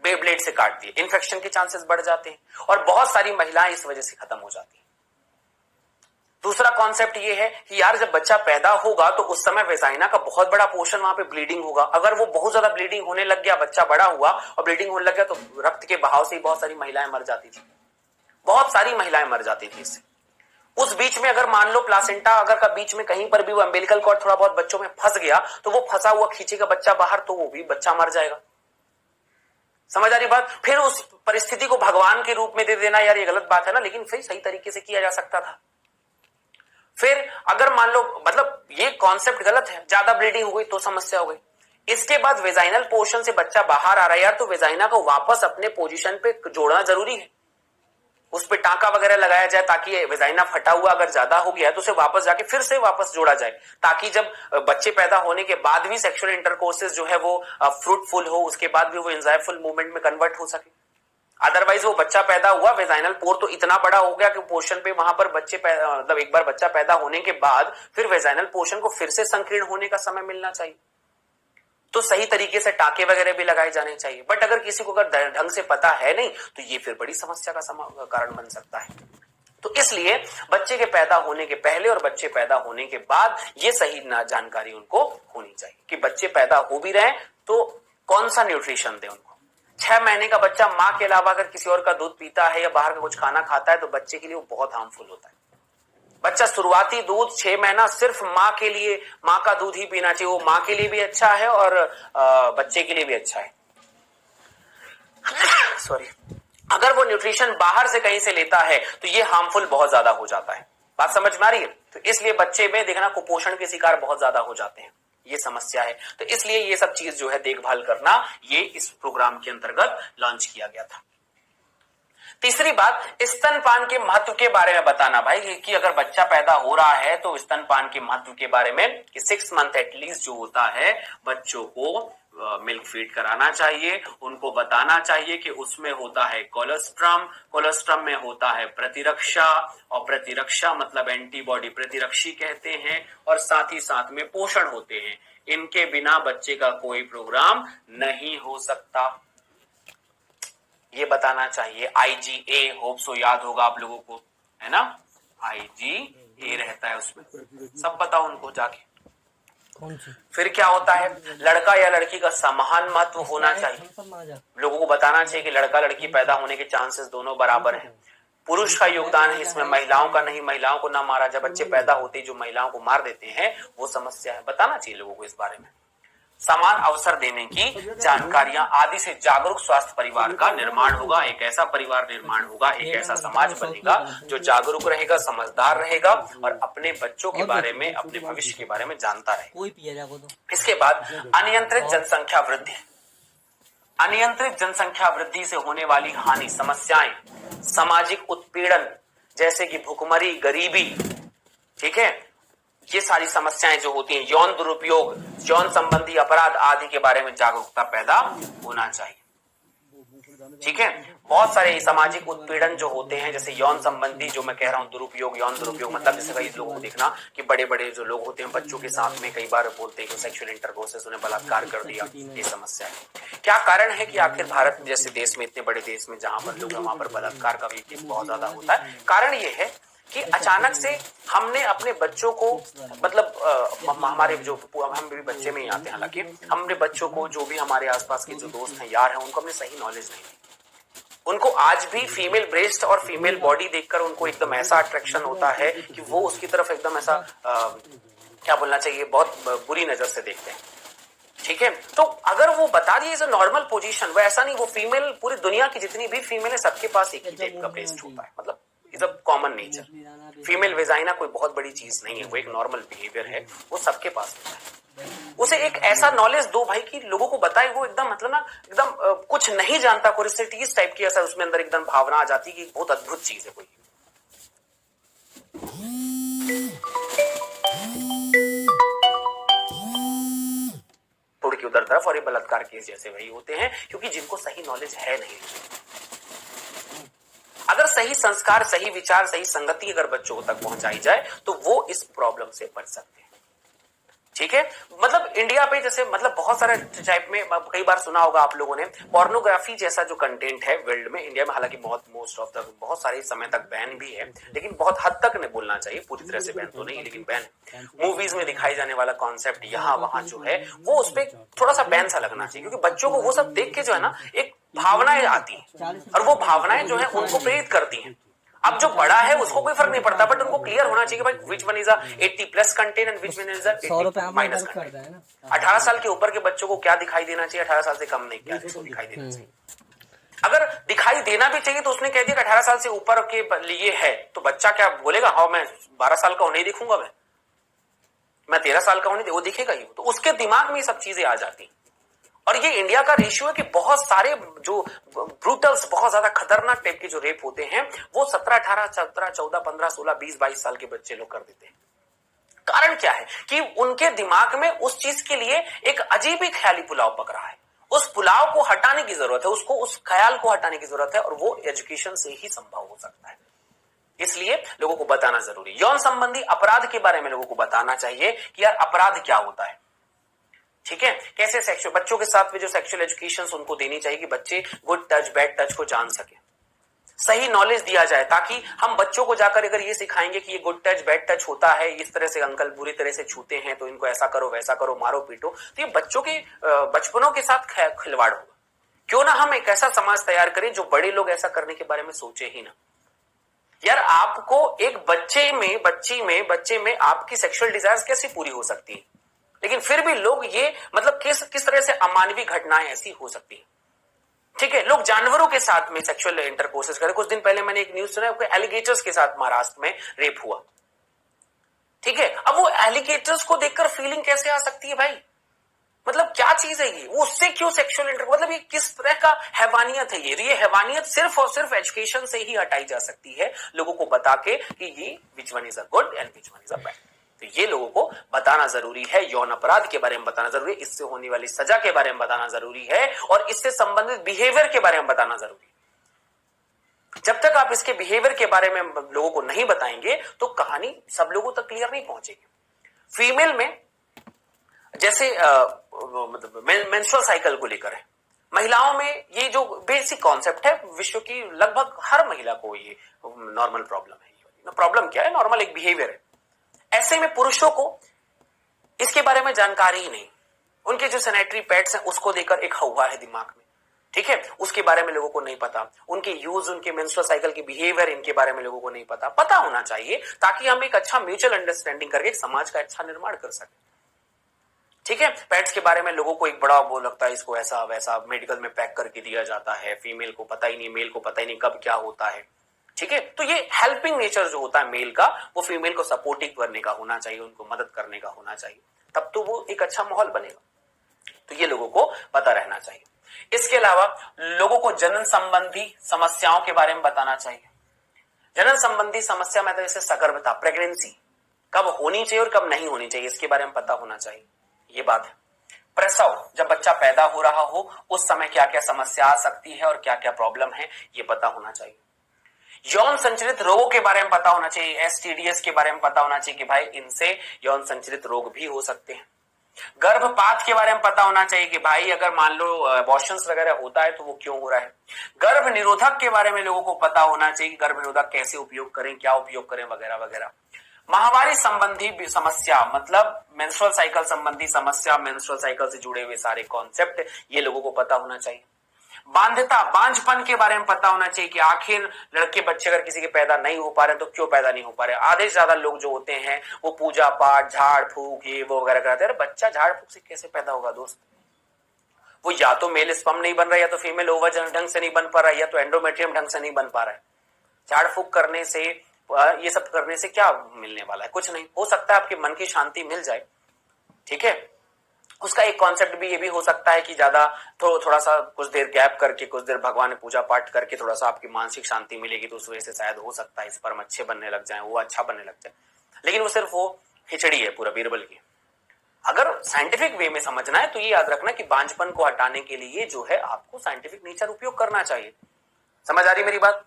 [SPEAKER 1] ब्लेड से काट दिए, इन्फेक्शन के चांसेस बढ़ जाते हैं और बहुत सारी महिलाएं इस वजह से खत्म हो जाती हैं। दूसरा कॉन्सेप्ट ये है कि यार जब बच्चा पैदा होगा तो उस समय वेजाइना का बहुत बड़ा पोर्शन वहां पे ब्लीडिंग होगा। अगर वो बहुत ज्यादा ब्लीडिंग होने लग गया, बच्चा बड़ा हुआ और ब्लीडिंग होने लग गया, तो रक्त के बहाव से ही बहुत सारी महिलाएं मर जाती थी, बहुत सारी महिलाएं मर जाती थी इससे। उस बीच में अगर मान लो प्लासेंटा अगर का बीच में कहीं पर भी वो अम्बिलिकल कॉर्ड थोड़ा बहुत बच्चों में फंस गया तो वो फंसा हुआ खींचेगा बच्चा बाहर, तो वो भी बच्चा मर जाएगा। समझ आ रही बात? फिर उस परिस्थिति को भगवान के रूप में दे देना, यार ये गलत बात है ना, लेकिन फिर सही तरीके से किया जा सकता था। फिर अगर मान लो, मतलब ये कॉन्सेप्ट गलत है, ज्यादा ब्लीडिंग हो गई तो समस्या हो गई। इसके बाद वेजाइनल पोर्शन से बच्चा बाहर आ रहा है यार, तो वेजाइना को वापस अपने पोजीशन पे जोड़ना जरूरी है, उस पे टांका वगैरह लगाया जाए ताकि वेजाइना फटा हुआ अगर ज्यादा हो गया है तो उसे वापस जाके फिर से वापस जोड़ा जाए, ताकि जब बच्चे पैदा होने के बाद भी सेक्सुअल इंटरकोर्सेस जो है वो फ्रूटफुल हो, उसके बाद भी वो एंजाइमफुल मूवमेंट में कन्वर्ट हो सके। अदरवाइज वो बच्चा पैदा हुआ, वेजाइनल पोर तो इतना बड़ा हो गया कि पोर्शन पे वहां पर बच्चे मतलब एक बार बच्चा पैदा होने के बाद फिर वेजाइनल पोर्शन को फिर से संकीर्ण होने का समय मिलना चाहिए, तो सही तरीके से टाके वगैरह भी लगाए जाने चाहिए। बट अगर किसी को अगर ढंग से पता है नहीं तो ये फिर बड़ी समस्या का कारण बन सकता है। तो इसलिए बच्चे के पैदा होने के पहले और बच्चे पैदा होने के बाद ये सही जानकारी उनको होनी चाहिए कि बच्चे पैदा हो भी रहे तो कौन सा न्यूट्रिशन दे उनको। 6 महीने का बच्चा माँ के अलावा अगर किसी और का दूध पीता है या बाहर का कुछ खाना खाता है तो बच्चे के लिए वो बहुत हार्मफुल होता है। बच्चा शुरुआती दूध 6 महीना सिर्फ माँ के लिए, माँ का दूध ही पीना चाहिए, वो माँ के लिए भी अच्छा है और बच्चे के लिए भी अच्छा है। सॉरी, अगर वो न्यूट्रिशन बाहर से कहीं से लेता है तो ये हार्मफुल बहुत ज्यादा हो जाता है। बात समझ में आ रही है? तो इसलिए बच्चे में देखना कुपोषण के शिकार बहुत ज्यादा हो जाते हैं, ये समस्या है। तो इसलिए ये सब चीज जो है देखभाल करना, ये इस प्रोग्राम के अंतर्गत लॉन्च किया गया था। तीसरी बात, स्तनपान के महत्व के बारे में बताना भाई, कि अगर बच्चा पैदा हो रहा है तो स्तनपान के महत्व के बारे में कि 6 मंथ एटलीस्ट जो होता है बच्चों को मिल्क फीड कराना चाहिए। उनको बताना चाहिए कि उसमें होता है कोलेस्ट्रम, कोलेस्ट्रम में होता है प्रतिरक्षा, और प्रतिरक्षा मतलब एंटीबॉडी, प्रतिरक्षी कहते हैं, और साथ ही साथ में पोषण होते हैं। इनके बिना बच्चे का कोई प्रोग्राम नहीं हो सकता, ये बताना चाहिए। IgA होप सो याद होगा आप लोगों को, है ना, IgA रहता है उसमें, सब बताओ उनको जाके। फिर क्या होता है, लड़का या लड़की का समान महत्व होना चाहिए। लोगों को बताना चाहिए कि लड़का लड़की पैदा होने के चांसेस दोनों बराबर हैं। पुरुष का योगदान है इसमें, महिलाओं का नहीं। महिलाओं को ना मारा जाए, बच्चे पैदा होते ही जो महिलाओं को मार देते हैं वो समस्या है, बताना चाहिए लोगों को इस बारे में। समान अवसर देने की जानकारियां आदि से जागरूक स्वास्थ्य परिवार का निर्माण होगा। एक ऐसा परिवार निर्माण होगा, एक ऐसा समाज बनेगा जो जागरूक रहेगा, समझदार रहेगा और अपने बच्चों के बारे में, अपने भविष्य के बारे में जानता रहेगा। इसके बाद अनियंत्रित जनसंख्या वृद्धि। अनियंत्रित जनसंख्या वृद्धि से होने वाली हानि, समस्याएं, सामाजिक उत्पीड़न जैसे कि भुखमरी, गरीबी, ठीक है, ये सारी समस्याएं जो होती हैं, यौन दुरुपयोग, यौन संबंधी अपराध आदि के बारे में जागरूकता पैदा होना चाहिए। ठीक है, बहुत सारे सामाजिक उत्पीड़न जो होते हैं, जैसे यौन संबंधी जो मैं कह रहा हूँ दुरुपयोग, यौन दुरुपयोग मतलब जैसे कई लोगों को देखना कि बड़े बड़े जो लोग होते हैं बच्चों के साथ में कई बार बोलते हैं कि सेक्सुअल इंटरकोर्स, उन्हें बलात्कार कर दिया, ये समस्या है। क्या कारण है कि आखिर भारत जैसे देश में, इतने बड़े देश में जहां पर लोग, वहां पर बलात्कार का भी केस बहुत ज्यादा होता है? कारण ये है कि अचानक से हमने अपने बच्चों को, मतलब हमारे जो, हम भी बच्चे में ही आते हैं, हालांकि हमने बच्चों को, जो भी हमारे आसपास के जो दोस्त हैं, यार हैं, उनको हमने सही नॉलेज नहीं दी। उनको आज भी फीमेल ब्रेस्ट और फीमेल बॉडी देखकर उनको एकदम ऐसा अट्रैक्शन होता है कि वो उसकी तरफ एकदम ऐसा क्या बोलना चाहिए, बहुत बुरी नजर से देखते हैं। ठीक है, तो अगर वो बता दिए इज अ नॉर्मल पोजीशन, वो ऐसा नहीं, वो फीमेल पूरी दुनिया की जितनी भी फीमेल है सबके पास एक ही टाइप का ब्रेस्ट होता है, मतलब is a common nature. Female vagina कोई बहुत बड़ी चीज नहीं है, वो एक नॉर्मल बिहेवियर है, वो सबके पास होता है। उसे एक ऐसा नॉलेज दो भाई कि लोगों को बताए, वो एकदम मतलब ना एकदम कुछ नहीं जानता, क्यूरियोसिटी इस टाइप की, ऐसा उसमें अंदर एकदम भावना आ जाती कि बहुत अद्भुत चीज है कोई। थोड़ी की उधर तरफ, और ये बलात्कार केस जैसे वही होते हैं, क्योंकि जिनको सही नॉलेज है नहीं। अगर सही संस्कार, सही विचार, सही संगति अगर बच्चों तक पहुंचाई जाए तो वो इस प्रॉब्लम से बच सकते हैं। ठीक है, मतलब इंडिया पे जैसे मतलब बहुत सारे टाइप में, कई बार सुना होगा आप लोगों ने, पोर्नोग्राफी जैसा जो कंटेंट है वर्ल्ड में, इंडिया में हालांकि मोस्ट ऑफ द बहुत सारे समय तक बैन भी है, लेकिन बहुत हद तक नहीं बोलना चाहिए, पूरी तरह से बैन तो नहीं, लेकिन बैन है। मूवीज में दिखाई जाने वाला कॉन्सेप्ट यहाँ वहां जो है, वो उस पर थोड़ा सा बैन सा लगना चाहिए, क्योंकि बच्चों को वो सब देख के जो है ना एक भावनाएं आती है, और वो भावनाएं जो है उनको प्रेरित करती हैं। अब जो बड़ा है उसको कोई फर्क नहीं पड़ता, बट उनको क्लियर होना चाहिए भाई which one is a 80+ content and which one is a 80- content. 18 साल के ऊपर के बच्चों को क्या दिखाई देना चाहिए, 18 साल से कम नहीं क्या दिखाई देना चाहिए। अगर दिखाई देना भी चाहिए तो उसने कह दिया कि 18 साल से ऊपर के लिए है, तो बच्चा क्या बोलेगा, हाँ मैं 12 साल का हूं नहीं दिखूंगा, मैं 13 साल का हूं नहीं, वो दिखेगा ही। तो उसके दिमाग में ये सब चीजें आ जाती। और ये इंडिया का रेशियो है कि बहुत सारे जो ब्रूटल्स, बहुत ज्यादा खतरनाक टाइप के जो रेप होते हैं, वो 17, 18, 17, 14, 15, 16, 20, 22 साल के बच्चे लोग कर देते हैं। कारण क्या है कि उनके दिमाग में उस चीज के लिए एक अजीब ही ख्याली पुलाव पक रहा है। उस पुलाव को हटाने की जरूरत है, उसको उस ख्याल को हटाने की जरूरत है, और वो एजुकेशन से ही संभव हो सकता है। इसलिए लोगों को बताना जरूरी। यौन संबंधी अपराध के बारे में लोगों को बताना चाहिए कि यार अपराध क्या होता है, ठीक है, कैसे सेक्सुअल, बच्चों के साथ में जो सेक्सुअल एजुकेशन उनको देनी चाहिए कि बच्चे गुड टच बैड टच को जान सके, सही नॉलेज दिया जाए, ताकि हम बच्चों को जाकर अगर ये सिखाएंगे कि ये गुड टच बैड टच होता है, इस तरह से अंकल बुरी तरह से छूते हैं तो इनको ऐसा करो वैसा करो, मारो पीटो, तो ये बच्चों के बचपनों के साथ खिलवाड़ होगा। क्यों ना हम एक ऐसा समाज तैयार करें जो बड़े लोग ऐसा करने के बारे में सोचे ही ना। यार आपको एक बच्चे में आपकी सेक्सुअल डिजायर्स कैसे पूरी हो सकती है, लेकिन फिर भी लोग ये मतलब किस तरह से अमानवीय घटनाएं ऐसी हो सकती है। ठीक है, लोग जानवरों के साथ में सेक्सुअल इंटरकोर्सेस करें। कुछ दिन पहले मैंने एक न्यूज सुना, एलिगेटर्स के साथ महाराष्ट्र में रेप हुआ। ठीक है, अब वो एलिगेटर्स को देखकर फीलिंग कैसे आ सकती है भाई, मतलब क्या चीज है ये, वो उससे क्यों सेक्सुअल इंटरकोर्स, मतलब ये किस तरह का हैवानियत है ये हैवानियत सिर्फ और सिर्फ एजुकेशन से ही हटाई जा सकती है, लोगों को बता के कि ये which one is a good and which one is a bad. तो ये लोगों को बताना जरूरी है, यौन अपराध के बारे में बताना जरूरी है, इससे होने वाली सजा के बारे में बताना जरूरी है, और इससे संबंधित बिहेवियर के बारे में बताना जरूरी है। जब तक आप इसके बिहेवियर के बारे में लोगों को नहीं बताएंगे तो कहानी सब लोगों तक क्लियर नहीं पहुंचेगी। फीमेल में जैसे मतलब मेंस्ट्रुअल साइकिल को लेकर है, महिलाओं में ये जो बेसिक कॉन्सेप्ट है, विश्व की लगभग हर महिला को ये नॉर्मल प्रॉब्लम है। प्रॉब्लम क्या है, नॉर्मल एक बिहेवियर है। ऐसे में पुरुषों को इसके बारे में जानकारी ही नहीं, उनके जो सैनिटरी पैड्स हैं उसको देकर एक हवा है दिमाग में, ठीक है, उसके बारे में लोगों को नहीं पता, उनके यूज, उनके मेंस्ट्रुअल साइकिल के बिहेवियर, इनके बारे में लोगों को नहीं पता होना चाहिए, ताकि हम एक अच्छा म्यूचुअल अंडरस्टैंडिंग करके समाज का अच्छा निर्माण कर सकें। ठीक है, पैड्स के बारे में लोगों को एक बड़ा वो लगता है, इसको ऐसा वैसा मेडिकल में पैक करके दिया जाता है, फीमेल को पता ही नहीं, मेल को पता ही नहीं कब क्या होता है। ठीक है, तो ये हेल्पिंग नेचर जो होता है मेल का, वो फीमेल को सपोर्टिव करने का होना चाहिए, उनको मदद करने का होना चाहिए, तब तो वो एक अच्छा माहौल बनेगा। तो ये लोगों को पता रहना चाहिए। इसके अलावा लोगों को जनन संबंधी समस्याओं के बारे में बताना चाहिए। जनन संबंधी समस्या में तो जैसे सगर्भता, प्रेगनेंसी कब होनी चाहिए और कब नहीं होनी चाहिए, इसके बारे में पता होना चाहिए, ये बात है। प्रसव, जब बच्चा पैदा हो रहा हो उस समय क्या क्या समस्या आ सकती है और क्या क्या प्रॉब्लम है, ये पता होना चाहिए। यौन संचरित रोगों के बारे में पता होना चाहिए, एसटीडीएस के बारे में पता होना चाहिए कि भाई इनसे यौन संचरित रोग भी हो सकते हैं। गर्भपात के बारे में पता होना चाहिए कि भाई अगर मान लो अबॉर्शंस वगैरह होता है तो वो क्यों हो रहा है। गर्भ निरोधक के बारे में लोगों को पता होना चाहिए, गर्भ निरोधक कैसे उपयोग करें, क्या उपयोग करें वगैरह वगैरह। माहवारी संबंधी समस्या, मतलब मेंस्ट्रुअल साइकिल संबंधी समस्या, मेंस्ट्रुअल साइकिल से जुड़े हुए सारे कॉन्सेप्ट, ये लोगों को पता होना चाहिए। बांध्यता, बांझपन के बारे में पता होना चाहिए कि आखिर लड़के बच्चे अगर किसी के पैदा नहीं हो पा रहे तो क्यों पैदा नहीं हो पा रहे। आधे से ज्यादा लोग जो होते हैं वो पूजा पाठ, झाड़ फूक, ये वो वगैरह कराते हैं। बच्चा झाड़ फूक से कैसे पैदा होगा दोस्त? वो या तो मेल स्पर्म नहीं बन रहा है, या तो फीमेल ओवम ढंग से नहीं बन पा रहा है, या तो एंडोमेट्रियम ढंग से नहीं बन पा रहा है। झाड़ फूक करने से, ये सब करने से क्या मिलने वाला है? कुछ नहीं। हो सकता है आपके मन की शांति मिल जाए, ठीक है। उसका एक कॉन्सेप्ट भी ये भी हो सकता है कि ज्यादा थोड़ा सा कुछ देर गैप करके, कुछ देर भगवान में पूजा पाठ करके थोड़ा सा आपकी मानसिक शांति मिलेगी, तो उस वजह से शायद हो सकता है स्पर्म अच्छे बनने लग जाए, वो अच्छा बनने लग जाए। लेकिन वो सिर्फ वो खिचड़ी है पूरा बीरबल की। अगर साइंटिफिक वे में समझना है तो ये याद रखना कि बांझपन को हटाने के लिए जो है आपको साइंटिफिक नेचर उपयोग करना चाहिए। समझ आ रही मेरी बात?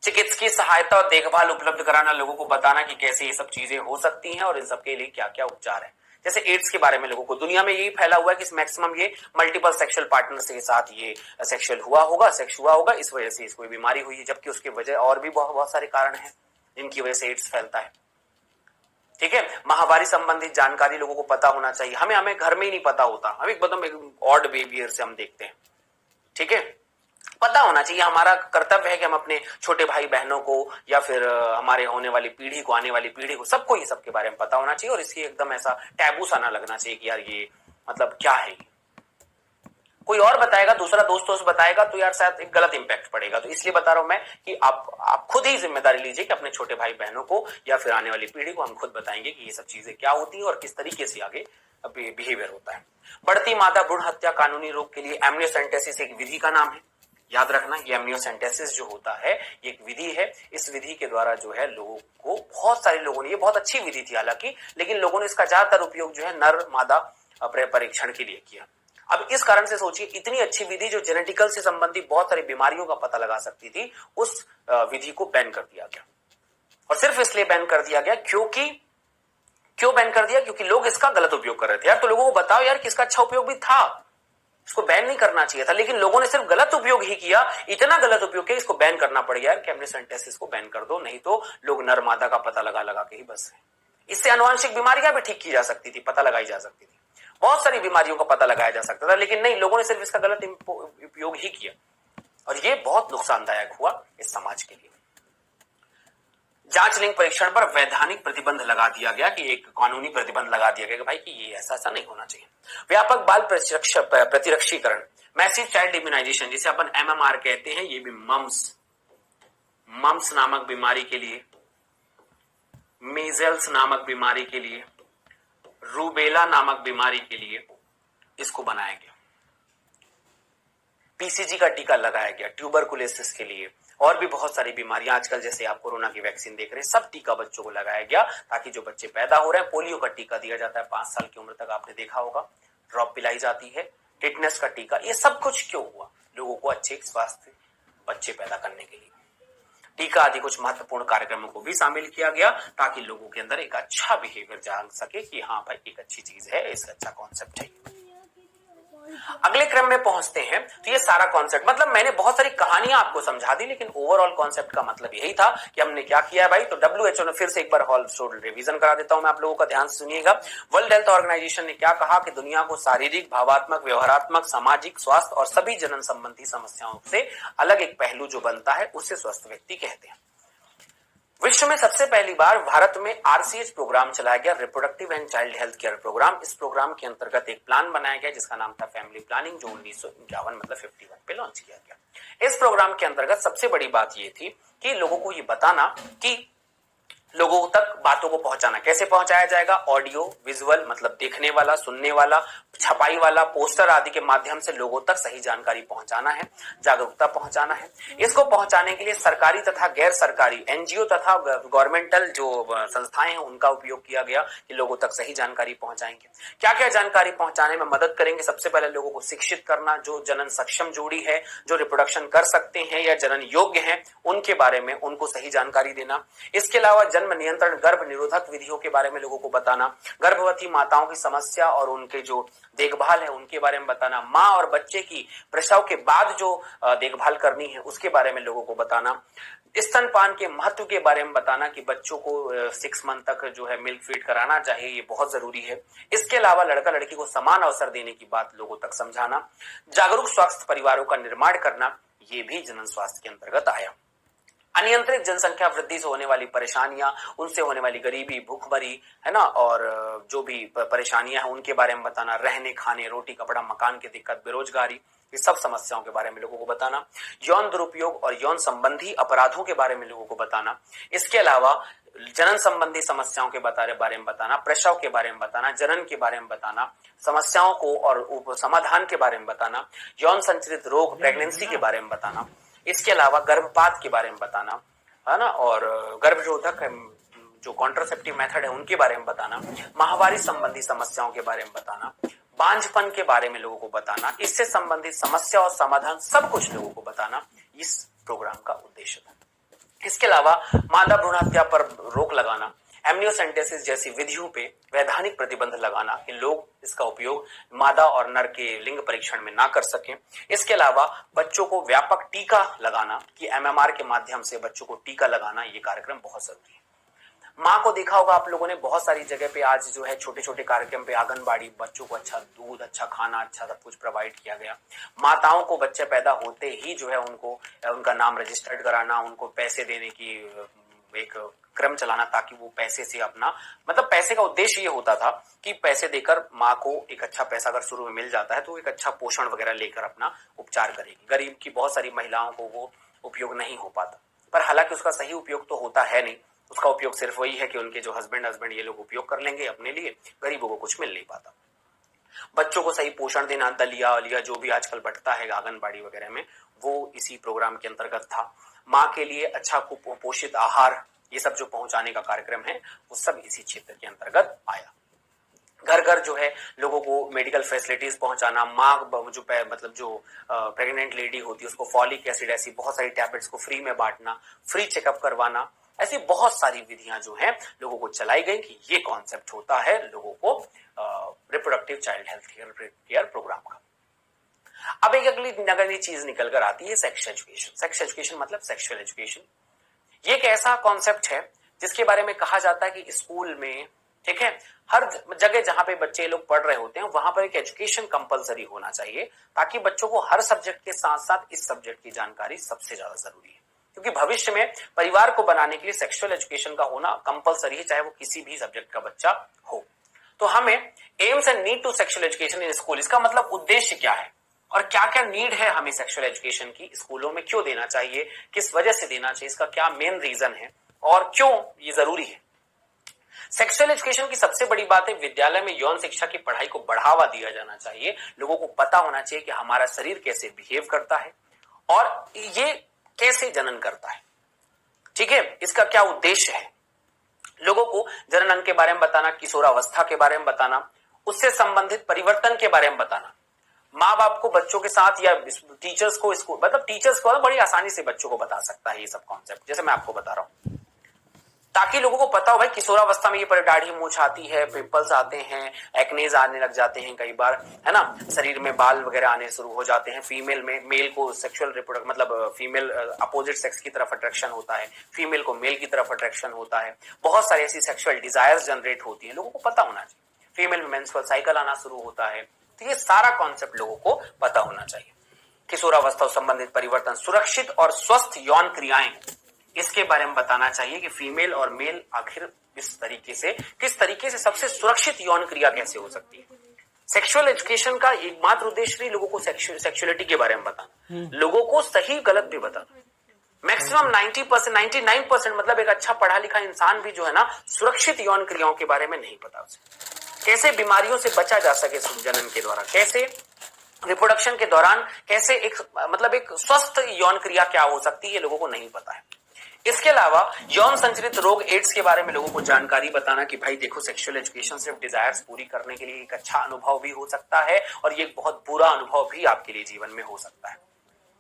[SPEAKER 1] चिकित्सकीय सहायता और देखभाल उपलब्ध कराना, लोगों को बताना कि कैसे ये सब चीजें हो सकती हैं और इन सब के लिए क्या क्या उपचार है। जैसे एड्स के बारे में लोगों को, दुनिया में यही फैला हुआ है कि मैक्सिमम ये मल्टीपल सेक्सुअल पार्टनर्स के साथ ये सेक्स हुआ होगा, इस वजह से इसको बीमारी हुई है। जबकि उसकी वजह और भी बहुत सारे कारण हैं जिनकी वजह से एड्स फैलता है, ठीक है। माहवारी संबंधित जानकारी लोगों को पता होना चाहिए। हमें घर में ही नहीं पता होता, हम एक ऑड बिहेवियर से हम देखते हैं, ठीक है। पता होना चाहिए, हमारा कर्तव्य है कि हम अपने छोटे भाई बहनों को या फिर हमारे होने वाली पीढ़ी को, आने वाली पीढ़ी को, सबको ये सब के बारे में पता होना चाहिए। और इसकी एकदम ऐसा टैबू सा ना लगना चाहिए कि यार ये मतलब क्या है। कोई और बताएगा, दूसरा दोस्त बताएगा तो यार शायद एक गलत इंपैक्ट पड़ेगा। तो इसलिए बता रहा हूं मैं कि आप खुद ही जिम्मेदारी लीजिए कि अपने छोटे भाई बहनों को या फिर आने वाली पीढ़ी को हम खुद बताएंगे कि ये सब चीजें क्या होती हैं और किस तरीके से आगे बिहेवियर होता है। बढ़ती मादा भ्रूण हत्या कानूनी रोक के लिए एमनियोसेंटेसिस एक विधि का नाम है। याद रखना, ये एमनियोसेंटेसिस जो होता है ये एक विधि है। इस विधि के द्वारा जो है लोगों को, बहुत सारे लोगों ने, ये बहुत अच्छी विधि थी हालांकि, लेकिन लोगों ने इसका ज्यादातर उपयोग जो है नर मादा परीक्षण के लिए किया। अब इस कारण से सोचिए, इतनी अच्छी विधि जो जेनेटिकल से संबंधित बहुत सारी बीमारियों का पता लगा सकती थी, उस विधि को बैन कर दिया गया। और सिर्फ इसलिए बैन कर दिया गया क्यों बैन कर दिया? क्योंकि लोग इसका गलत उपयोग कर रहे थे। यार तो लोगों को बताओ यार कि इसका अच्छा उपयोग भी था, इसको बैन नहीं करना चाहिए था, लेकिन लोगों ने सिर्फ गलत उपयोग ही किया। इतना गलत उपयोग किया, इसको बैन करना पड़ गया कि एमनियोसेंटेसिस को बैन कर दो, नहीं तो लोग नर मादा का पता लगा लगा के ही बस है। इससे आनुवंशिक बीमारियां भी ठीक की जा सकती थी, पता लगाई जा सकती थी, बहुत सारी बीमारियों का पता लगाया जा सकता था, लेकिन नहीं, लोगों ने सिर्फ इसका गलत उपयोग ही किया और ये बहुत नुकसानदायक हुआ इस समाज के लिए। जांच लिंग परीक्षण पर वैधानिक प्रतिबंध लगा दिया गया, कि एक कानूनी प्रतिबंध लगा दिया गया कि भाई कि ये ऐसा नहीं होना चाहिए। व्यापक बाल प्रतिरक्षीकरण, मैसिव चाइल्ड इम्यूनाइजेशन, जिसे अपन MMR कहते हैं, ये भी मम्स नामक बीमारी के लिए, मीजल्स नामक बीमारी के लिए, रूबेला नामक बीमारी के लिए इसको बनाया गया। PCG का टीका लगाया गया ट्यूबरकुलोसिस के लिए, और भी बहुत सारी बीमारियां आजकल, जैसे आप कोरोना की वैक्सीन देख रहे हैं, सब टीका बच्चों को लगाया गया ताकि जो बच्चे पैदा हो रहे हैं, पोलियो का टीका दिया जाता है 5 साल की उम्र तक, आपने देखा होगा, ड्रॉप पिलाई जाती है, टिटनेस का टीका, ये सब कुछ क्यों हुआ? लोगों को अच्छे स्वास्थ्य बच्चे पैदा करने के लिए। टीका आदि कुछ महत्वपूर्ण कार्यक्रमों को भी शामिल किया गया ताकि लोगों के अंदर एक अच्छा बिहेवियर जाग सके कि हाँ भाई एक अच्छी चीज है, इसका अच्छा कॉन्सेप्ट है। अगले क्रम में पहुंचते हैं तो ये सारा कॉन्सेप्ट, मतलब मैंने बहुत सारी कहानियां आपको समझा दी, लेकिन ओवरऑल कॉन्सेप्ट का मतलब यही था कि हमने क्या किया है भाई। तो WHO ने, फिर से एक बार हॉल रिवीजन करा देता हूं मैं आप लोगों का, ध्यान से सुनिएगा। वर्ल्ड हेल्थ ऑर्गेनाइजेशन ने क्या कहा कि दुनिया को शारीरिक, भावात्मक, व्यवहारात्मक, सामाजिक, स्वास्थ्य और सभी जनन संबंधी समस्याओं से अलग एक पहलू जो बनता है उसे स्वस्थ व्यक्ति कहते हैं। विश्व में सबसे पहली बार भारत में RCH प्रोग्राम चलाया गया, reproductive and child health care programme. इस प्रोग्राम के अंतर्गत एक प्लान बनाया गया जिसका नाम था फैमिली प्लानिंग, जो 1951 मतलब 51 पे लॉन्च किया गया। इस प्रोग्राम के अंतर्गत सबसे बड़ी बात यह थी कि लोगों को ये बताना कि लोगों तक बातों को पहुंचाना। कैसे पहुंचाया जाएगा? ऑडियो विजुअल, मतलब देखने वाला, सुनने वाला, छपाई वाला, पोस्टर आदि के माध्यम से लोगों तक सही जानकारी पहुंचाना है, जागरूकता पहुंचाना है। इसको पहुंचाने के लिए सरकारी तथा गैर सरकारी NGO तथा गवर्नमेंटल जो संस्थाएं हैं उनका उपयोग किया गया कि लोगों तक सही जानकारी पहुंचाएंगे। क्या क्या जानकारी पहुंचाने में मदद करेंगे? सबसे पहले लोगों को शिक्षित करना, जो जनन सक्षम जोड़ी है, जो रिप्रोडक्शन कर सकते हैं या जनन योग्य हैं, उनके बारे में उनको सही जानकारी देना। इसके अलावा जन्म नियंत्रण गर्भ निरोधक विधियों के बारे में लोगों को बताना, गर्भवती माताओं की समस्या और उनके जो देखभाल है उनके बारे में बताना, माँ और बच्चे की प्रसव के बाद जो देखभाल करनी है उसके बारे में लोगों को बताना, स्तनपान के महत्व के बारे में बताना कि बच्चों को 6 मंथ तक जो है मिल्क फीड कराना चाहिए, ये बहुत जरूरी है। इसके अलावा लड़का लड़की को समान अवसर देने की बात लोगों तक समझाना, जागरूक स्वास्थ्य परिवारों का निर्माण करना, ये भी जनन स्वास्थ्य के अंतर्गत आया। अनियंत्रित जनसंख्या वृद्धि से होने वाली परेशानियां, उनसे होने वाली गरीबी, भूखमरी, है ना, और जो भी परेशानियां हैं उनके बारे में बताना, रहने खाने, रोटी कपड़ा मकान की दिक्कत, बेरोजगारी, ये सब समस्याओं के बारे में लोगों को बताना, यौन दुरुपयोग और यौन संबंधी अपराधों के बारे में लोगों को बताना, इसके अलावा जनन संबंधी समस्याओं के बारे में बताना, प्रसव के बारे में बताना, जनन के बारे में बताना, समस्याओं को और समाधान के बारे में बताना, यौन संचरित रोग प्रेगनेंसी के बारे में बताना, इसके अलावा गर्भपात के बारे में बताना, है ना, और गर्भरोधक जो कॉन्ट्रासेप्टिव मेथड है उनके बारे में बताना, माहवारी संबंधी समस्याओं के बारे में बताना, बांझपन के बारे में लोगों को बताना, इससे संबंधित समस्या और समाधान सब कुछ लोगों को बताना इस प्रोग्राम का उद्देश्य था। इसके अलावा मादा भ्रूण हत्या पर रोक लगाना, एमनियोसेंटेसिस जैसी विधियों पे वैधानिक प्रतिबंध लगाना कि लोग इसका उपयोग मादा और नर के लिंग परीक्षण में ना कर सकें। इसके अलावा बच्चों को व्यापक टीका लगाना कि एमएमआर के माध्यम से बच्चों को टीका लगाना, ये कार्यक्रम बहुत जरूरी है। माँ को देखा होगा आप लोगों ने, बहुत सारी जगह पे आज जो है छोटे छोटे कार्यक्रम पे आंगनबाड़ी, बच्चों को अच्छा दूध, अच्छा खाना, अच्छा सब कुछ प्रोवाइड किया गया। माताओं को बच्चे पैदा होते ही जो है उनको उनका नाम रजिस्टर्ड कराना, उनको पैसे देने की एक क्रम चलाना ताकि वो पैसे से अपना, मतलब पैसे का उद्देश्य ये होता था कि पैसे देकर माँ को एक अच्छा पैसा अगर शुरू में मिल जाता है तो एक अच्छा पोषण वगैरह लेकर अपना उपचार करेगी। गरीब की बहुत सारी महिलाओं को वो उपयोग नहीं हो पाता, पर हालांकि उसका सही उपयोग तो होता है नहीं, उसका उपयोग सिर्फ वही है कि उनके जो हस्बैंड ये लोग उपयोग कर लेंगे अपने लिए, गरीबों को कुछ मिल नहीं पाता। बच्चों को सही पोषण देना, दलिया वलिया जो भी आजकल बंटता है आंगनबाड़ी वगैरह में, वो इसी प्रोग्राम के अंतर्गत था। माँ के लिए अच्छा पोषित आहार, ये सब जो पहुंचाने का कार्यक्रम है वो सब इसी क्षेत्र के अंतर्गत आया। घर घर जो है लोगों को मेडिकल फैसिलिटीज पहुंचाना, माँ जो मतलब जो प्रेग्नेंट लेडी होती है उसको फॉलिक एसिड, ऐसी बहुत सारी टैबलेट्स को फ्री में बांटना, फ्री चेकअप करवाना, ऐसी बहुत सारी विधियां जो हैं लोगों को चलाई गई कि ये कॉन्सेप्ट होता है लोगों को reproductive child health care programme का। अब एक अगली नगरीय चीज निकल कर आती है सेक्स एजुकेशन। सेक्स एजुकेशन मतलब सेक्सुअल एजुकेशन। ये एक ऐसा कॉन्सेप्ट है जिसके बारे में कहा जाता है कि स्कूल में, ठीक है, हर जगह जहां पे बच्चे लोग पढ़ रहे होते हैं वहां पर एक एजुकेशन कंपलसरी होना चाहिए ताकि बच्चों को हर सब्जेक्ट के साथ साथ इस सब्जेक्ट की जानकारी सबसे ज्यादा जरूरी है, क्योंकि भविष्य में परिवार को बनाने के लिए सेक्सुअल एजुकेशन का होना कंपलसरी है, चाहे वो किसी भी सब्जेक्ट का बच्चा हो। तो हमें aims and need to sexual education in school, इसका मतलब उद्देश्य क्या है और क्या क्या नीड है हमें सेक्सुअल एजुकेशन की, स्कूलों में क्यों देना चाहिए, किस वजह से देना चाहिए, इसका क्या मेन रीजन है और क्यों ये जरूरी है। सेक्सुअल एजुकेशन की सबसे बड़ी बात है विद्यालय में यौन शिक्षा की पढ़ाई को बढ़ावा दिया जाना चाहिए। लोगों को पता होना चाहिए कि हमारा शरीर कैसे बिहेव करता है और ये कैसे जनन करता है, ठीक है, इसका क्या उद्देश्य है। लोगों को जनन के बारे में बताना, किशोरावस्था के बारे में बताना, उससे संबंधित परिवर्तन के बारे में बताना, माँ बाप को बच्चों के साथ या टीचर्स को, इसको मतलब टीचर्स को बड़ी आसानी से बच्चों को बता सकता है ये सब कॉन्सेप्ट, जैसे मैं आपको बता रहा हूं, ताकि लोगों को पता हो भाई किशोरावस्था में ये पर दाढ़ी मूंछ आती है, पिंपल्स आते हैं, एक्नेज आने लग जाते हैं कई बार, है ना, शरीर में बाल वगैरह आने शुरू हो जाते हैं। फीमेल में मेल को सेक्सुअल रिप्रोडक्ट मतलब फीमेल अपोजिट सेक्स की तरफ अट्रैक्शन होता है, फीमेल को मेल की तरफ अट्रैक्शन होता है, बहुत सारी ऐसी सेक्सुअल डिजायर्स जनरेट होती है, लोगों को पता होना चाहिए। फीमेल में मेंस्ट्रुअल साइकिल आना शुरू होता है, तो ये सारा कॉन्सेप्ट लोगों को पता होना चाहिए। किशोरावस्था संबंधित परिवर्तन, सुरक्षित और स्वस्थ यौन क्रियाएं, इसके बारे में बताना चाहिए कि फीमेल और मेल आखिर किस तरीके से सबसे सुरक्षित यौन क्रिया कैसे हो सकती है। सेक्सुअल एजुकेशन का एकमात्र उद्देश्य नहीं लोगों को सेक्सुअलिटी के बारे में बताना, लोगों को सही गलत भी बताना। मैक्सिमम 90%, 99% मतलब एक अच्छा पढ़ा लिखा इंसान भी जो है ना सुरक्षित यौन क्रियाओं के बारे में नहीं पता उसे, कैसे बीमारियों से बचा जा सके जनन के द्वारा, कैसे रिप्रोडक्शन के दौरान कैसे एक स्वस्थ यौन क्रिया क्या हो सकती है, लोगों को नहीं पता है। इसके अलावा यौन संचरित रोग एड्स के बारे में लोगों को जानकारी बताना कि भाई देखो सेक्सुअल एजुकेशन सिर्फ डिजायर्स पूरी करने के लिए एक अच्छा अनुभव भी हो सकता है और ये एक बहुत बुरा अनुभव भी आपके लिए जीवन में हो सकता है।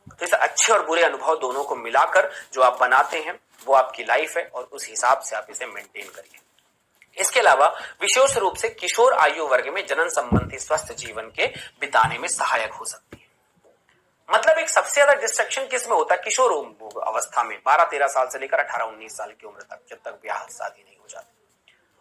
[SPEAKER 1] तो इस अच्छे और बुरे अनुभव दोनों को मिलाकर जो आप बनाते हैं वो आपकी लाइफ है और उस हिसाब से आप इसे मेंटेन करिए। इसके अलावा विशेष रूप से किशोर आयु वर्ग में जनन संबंधी स्वस्थ जीवन के बिताने में सहायक हो सकती है। मतलब एक सबसे ज्यादा डिस्ट्रक्शन किस में होता है? किशोर अवस्था में 12-13 साल से लेकर 18-19 साल की उम्र तक, जब तक ब्याह शादी नहीं हो जाती।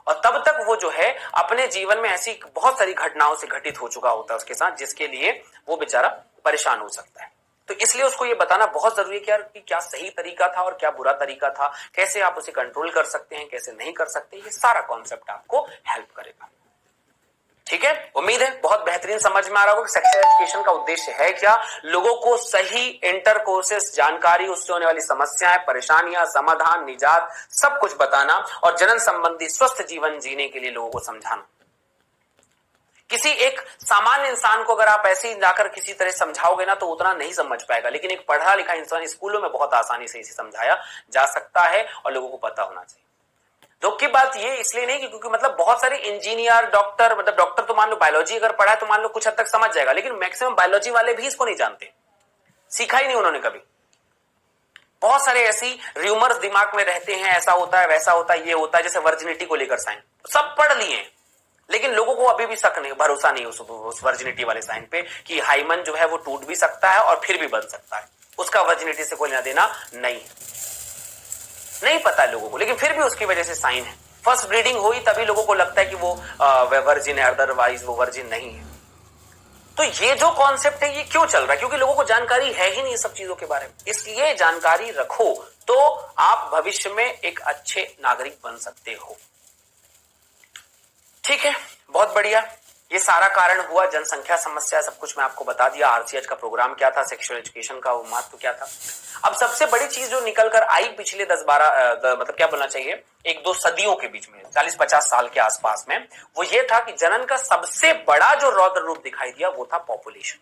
[SPEAKER 1] और तब तक वो जो है अपने जीवन में ऐसी बहुत सारी घटनाओं से घटित हो चुका होता है उसके साथ, जिसके लिए वो बेचारा परेशान हो सकता है। तो इसलिए उसको ये बताना बहुत जरूरी है कि यार कि क्या सही तरीका था और क्या बुरा तरीका था, कैसे आप उसे कंट्रोल कर सकते हैं, कैसे नहीं कर सकते। ये सारा कॉन्सेप्ट आपको हेल्प करेगा। ठीक है, उम्मीद है बहुत बेहतरीन समझ में आ रहा होगा कि सेक्सुअल एजुकेशन का उद्देश्य है क्या, लोगों को सही इंटर कोर्सेस जानकारी, उससे होने वाली समस्याएं, परेशानियां, समाधान, निजात सब कुछ बताना और जनन संबंधी स्वस्थ जीवन जीने के लिए लोगों को समझाना। किसी एक सामान्य इंसान को अगर आप ऐसे ही जाकर किसी तरह समझाओगे ना तो उतना नहीं समझ पाएगा, लेकिन एक पढ़ा लिखा इंसान स्कूलों में बहुत आसानी से इसे समझाया जा सकता है और लोगों को पता होना चाहिए। दुख की बात ये इसलिए नहीं क्योंकि मतलब बहुत सारे इंजीनियर, डॉक्टर, मतलब डॉक्टर तो मान लो बायोलॉजी अगर पढ़ा है तो मान लो कुछ हद तक समझ जाएगा, लेकिन मैक्सिमम बायोलॉजी वाले भी इसको नहीं जानते, सीखा ही नहीं उन्होंने कभी। बहुत सारे ऐसी र्यूमर्स दिमाग में रहते हैं, ऐसा होता है, वैसा होता है, ये होता है, जैसे वर्जिनिटी को लेकर साइन सब पढ़ लिए, लेकिन लोगों को अभी भी शक नहीं, भरोसा नहीं उस वर्जिनिटी वाले साइन पे कि हाइमन जो है वो टूट भी सकता है और फिर भी बन सकता है, उसका वर्जिनिटी से कोई लेना देना नहीं पता है लोगों को, लेकिन फिर भी उसकी वजह से साइन है। फर्स्ट ब्रीडिंग हुई तभी लोगों को लगता है कि वो वर्जिन है, अदरवाइज वो वर्जिन नहीं है। तो ये जो कॉन्सेप्ट है ये क्यों चल रहा है? क्योंकि लोगों को जानकारी है ही नहीं सब चीजों के बारे में। इसलिए जानकारी रखो तो आप भविष्य में एक अच्छे नागरिक बन सकते हो। ठीक है, बहुत बढ़िया। ये सारा कारण हुआ, जनसंख्या समस्या, सब कुछ मैं आपको बता दिया। आरसीएच का प्रोग्राम क्या था, सेक्सुअल एजुकेशन का महत्व क्या था। अब सबसे बड़ी चीज जो निकल कर आई पिछले 10-12 मतलब क्या बोलना चाहिए 1-2 सदियों के बीच में, 40-50 साल के आसपास में, वो ये था कि जनन का सबसे बड़ा जो रौद्र रूप दिखाई दिया वो था पॉपुलेशन,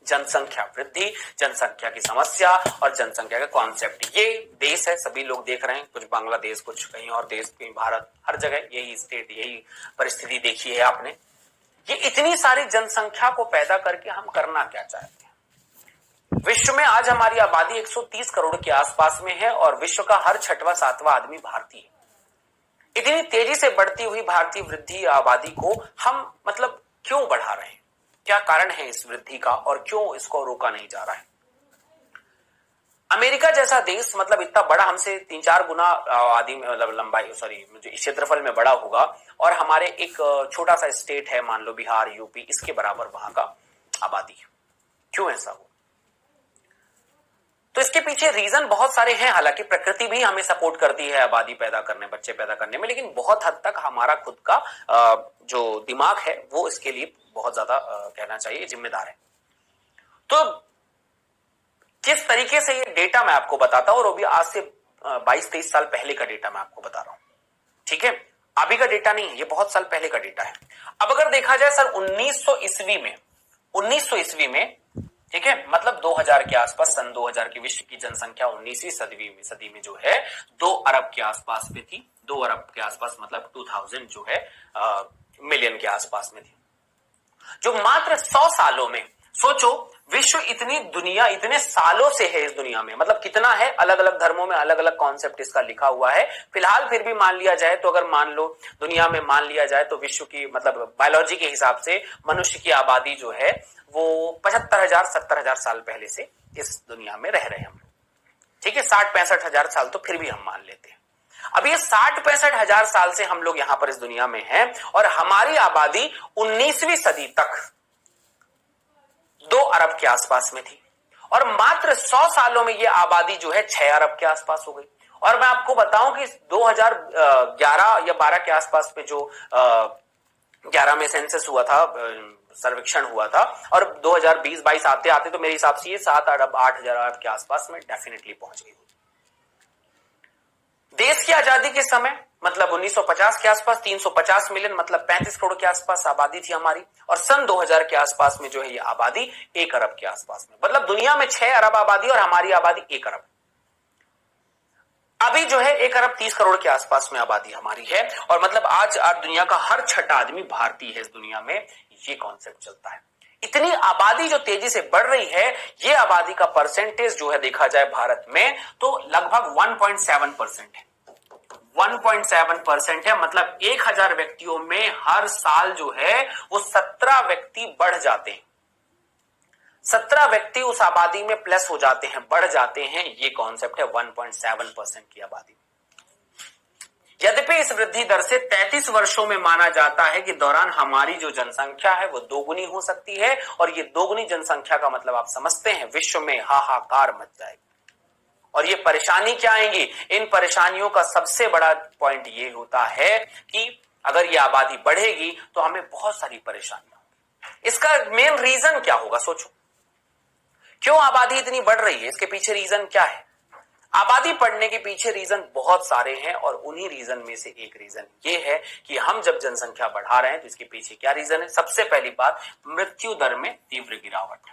[SPEAKER 1] जनसंख्या वृद्धि, जनसंख्या की समस्या और जनसंख्या का कॉन्सेप्ट। ये देश है, सभी लोग देख रहे हैं, कुछ बांग्लादेश, कुछ कहीं और देश, कहीं भारत, हर जगह यही स्टेट, यही परिस्थिति देखी है आपने। ये इतनी सारी जनसंख्या को पैदा करके हम करना क्या चाहते हैं? विश्व में आज हमारी आबादी 130 करोड़ के आसपास में है और विश्व का हर 6वां-7वां आदमी भारतीय है। इतनी तेजी से बढ़ती हुई भारतीय वृद्धि आबादी को हम मतलब क्यों बढ़ा रहे हैं? क्या कारण है इस वृद्धि का और क्यों इसको रोका नहीं जा रहा है? अमेरिका जैसा देश मतलब इतना बड़ा, हमसे 3-4 गुना आदि मतलब लंबाई क्षेत्रफल में बड़ा होगा और हमारे एक छोटा सा स्टेट है, मान लो बिहार, यूपी, इसके बराबर वहां का आबादी है। क्यों ऐसा हो? तो इसके पीछे रीजन बहुत सारे हैं। हालांकि प्रकृति भी हमें सपोर्ट करती है आबादी पैदा करने, बच्चे पैदा करने में, लेकिन बहुत हद तक हमारा खुद का जो दिमाग है वो इसके लिए बहुत ज्यादा कहना चाहिए जिम्मेदार है। तो किस तरीके से ये डेटा मैं आपको बताता हूं, और वो भी आज से 22-23 साल पहले का डेटा मैं आपको बता रहा हूं। ठीक है, अभी का डेटा नहीं है, ये बहुत साल पहले का डेटा है। अब अगर देखा जाए सर 1900 ईस्वी में, ठीक है, मतलब 2000 के आसपास, सन 2000 की विश्व की जनसंख्या 19वीं सदी में जो है 2 अरब के आसपास में थी। 2 अरब के आसपास मतलब 2000 जो है मिलियन के आसपास में थी। जो मात्र 100 सालों में, सोचो विश्व इतनी दुनिया इतने सालों से है इस दुनिया में, मतलब कितना है, अलग अलग धर्मों में अलग अलग कॉन्सेप्ट इसका लिखा हुआ है। फिलहाल फिर भी मान लिया जाए तो, अगर मान लो दुनिया में मान लिया जाए तो विश्व की मतलब बायोलॉजी के हिसाब से मनुष्य की आबादी जो है वो 75,000-70,000 साल पहले से इस दुनिया में रह रहे हैं हम। ठीक है, 60-65 हजार साल तो फिर भी हम मान लेते हैं। अब ये 60-65 हजार साल से हम लोग यहां पर इस दुनिया में हैं और हमारी आबादी 19वीं सदी तक 2 अरब के आसपास में थी और मात्र 100 सालों में ये आबादी जो है 6 अरब के आसपास हो गई। और मैं आपको बताऊं कि 2011 या 12 के आसपास में जो 11 में सेंसस हुआ था, सर्वेक्षण हुआ था, और 2020-22 आते आते तो मेरे हिसाब से ये 7 अरब 8 हजार अरब के आसपास में डेफिनेटली पहुंच गई। देश की आजादी के समय मतलब 1950 के आसपास 350 मिलियन मतलब 35 करोड़ के आसपास आबादी थी हमारी, और सन 2000 के आसपास में जो है ये आबादी 1 अरब के आसपास में, मतलब दुनिया में 6 अरब आबादी और हमारी आबादी 1 अरब। अभी जो है 1 अरब 30 करोड़ के आसपास में आबादी हमारी है, और मतलब आज दुनिया का हर 6ठा आदमी भारतीय है इस दुनिया में। ये कॉन्सेप्ट चलता है। इतनी आबादी जो तेजी से बढ़ रही है, ये आबादी का परसेंटेज जो है देखा जाए भारत में तो लगभग 1.7% है। 1.7% है, मतलब 1000 व्यक्तियों में हर साल जो है वो 17 व्यक्ति बढ़ जाते हैं। 17 व्यक्ति उस आबादी में प्लस हो जाते हैं, बढ़ जाते हैं। ये कॉन्सेप्ट है 1.7% की आबादी। यद्यपि इस वृद्धि दर से 33 वर्षों में माना जाता है कि दौरान हमारी जो जनसंख्या है वो दोगुनी हो सकती है, और ये दोगुनी जनसंख्या का मतलब आप समझते हैं, विश्व में हाहाकार मच जाएगा। और ये परेशानी क्या आएंगी? इन परेशानियों का सबसे बड़ा पॉइंट ये होता है कि अगर ये आबादी बढ़ेगी तो हमें बहुत सारी परेशानियां होंगी। इसका मेन रीजन क्या होगा? सोचो, क्यों आबादी इतनी बढ़ रही है? इसके पीछे रीजन क्या है? आबादी बढ़ने के पीछे रीजन बहुत सारे हैं, और उन्हीं रीजन में से एक रीजन ये है कि हम जब जनसंख्या बढ़ा रहे हैं तो इसके पीछे क्या रीजन है? सबसे पहली बात, मृत्यु दर में तीव्र गिरावट।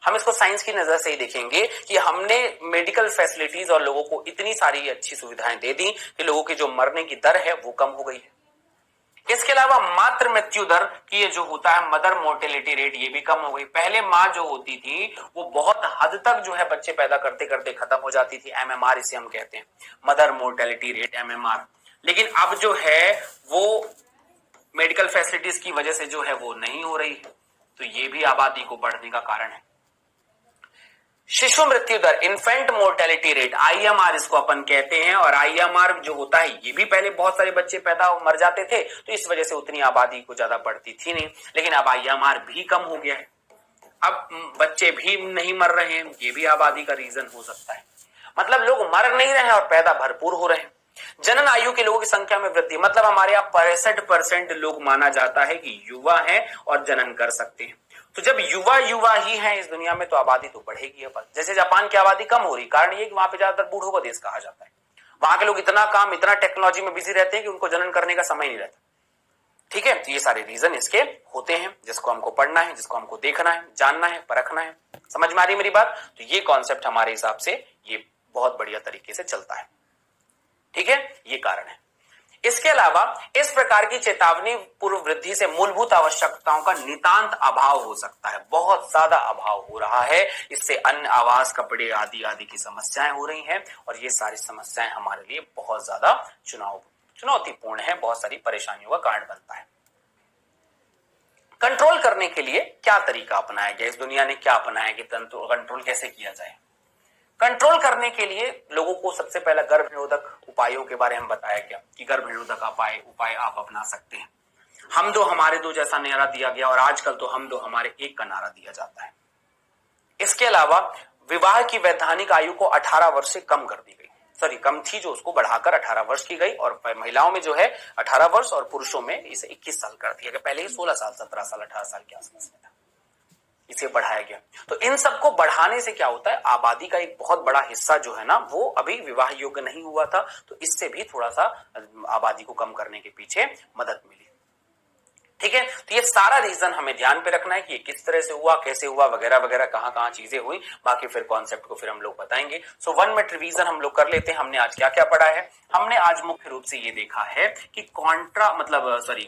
[SPEAKER 1] हम इसको साइंस की नजर से ही देखेंगे कि हमने मेडिकल फैसिलिटीज और लोगों को इतनी सारी अच्छी सुविधाएं दे दी कि लोगों की जो मरने की दर है वो कम हो गई है। इसके अलावा मातृ मृत्यु दर की ये जो होता है मदर मोर्टेलिटी रेट, ये भी कम हो गई। पहले माँ जो होती थी वो बहुत हद तक जो है बच्चे पैदा करते करते खत्म हो जाती थी, एमएमआर इसे हम कहते हैं, मदर मोर्टेलिटी रेट, एमएमआर। लेकिन अब जो है वो मेडिकल फैसिलिटीज की वजह से जो है वो नहीं हो रही है, तो ये भी आबादी को बढ़ने का कारण है। शिशु मृत्यु दर, इन्फेंट मोर्टेलिटी रेट, आईएमआर इसको अपन कहते हैं, और आईएमआर जो होता है ये भी पहले बहुत सारे बच्चे पैदा मर जाते थे तो इस वजह से उतनी आबादी को ज्यादा बढ़ती थी नहीं, लेकिन अब आईएमआर भी कम हो गया है, अब बच्चे भी नहीं मर रहे हैं, ये भी आबादी का रीजन हो सकता है। मतलब लोग मर नहीं रहे हैं और पैदा भरपूर हो रहे हैं। जनन आयु के लोगों की संख्या में वृद्धि, मतलब हमारे यहाँ 65% लोग माना जाता है कि युवा हैं और जनन कर सकते हैं। तो जब युवा युवा ही है इस दुनिया में तो आबादी तो बढ़ेगी। जैसे जापान की आबादी कम हो रही, कारण ये कि वहां पे ज्यादातर बूढ़ों का देश कहा जाता है। वहां के लोग इतना काम, इतना टेक्नोलॉजी में बिजी रहते हैं कि उनको जनन करने का समय नहीं रहता। ठीक है, तो ये सारे रीजन इसके होते हैं जिसको हमको पढ़ना है, जिसको हमको देखना है, जानना है, परखना है। समझ में आ रही मेरी बात? तो ये कॉन्सेप्ट हमारे हिसाब से ये बहुत बढ़िया तरीके से चलता है। ठीक है, ये कारण है। इसके अलावा इस प्रकार की चेतावनी पूर्व वृद्धि से मूलभूत आवश्यकताओं का नितांत अभाव हो सकता है, बहुत ज्यादा अभाव हो रहा है। इससे अन्न, आवास, कपड़े आदि आदि की समस्याएं हो रही हैं, और ये सारी समस्याएं हमारे लिए बहुत ज्यादा चुनौतीपूर्ण है, बहुत सारी परेशानियों का कारण बनता है। कंट्रोल करने के लिए क्या तरीका अपनाया गया? इस दुनिया ने क्या अपनाया कि कंट्रोल कैसे किया जाए? कंट्रोल करने के लिए लोगों को सबसे पहला गर्भ निरोधक उपायों के बारे में बताया गया कि गर्भ निरोधक उपाय आप अपना सकते हैं। हम दो हमारे दो जैसा नारा दिया गया, और आजकल तो हम दो हमारे एक का नारा दिया जाता है। इसके अलावा विवाह की वैधानिक आयु को 18 वर्ष से कम कर दी गई, कम थी जो उसको बढ़ाकर 18 वर्ष की गई, और महिलाओं में जो है 18 वर्ष और पुरुषों में इसे 21 साल कर दिया गया। पहले ही 16 साल, 17 साल, 18 साल के आसपास में था, इसे बढ़ाया गया। तो इन सबको बढ़ाने से क्या होता है, आबादी का एक बहुत बड़ा हिस्सा जो है ना वो अभी विवाह योग्य नहीं हुआ था, तो इससे भी थोड़ा सा आबादी को कम करने के पीछे मदद मिली। ठीक है, तो ये सारा रीजन हमें ध्यान पे रखना है कि ये किस तरह से हुआ, कैसे हुआ, वगैरह वगैरह, कहां चीजें हुई। बाकी फिर कॉन्सेप्ट को फिर हम लोग बताएंगे। सो 1 मिनट रिवीजन हम लोग कर लेते हैं। हमने आज क्या क्या पढ़ा है? हमने आज मुख्य रूप से ये देखा है कि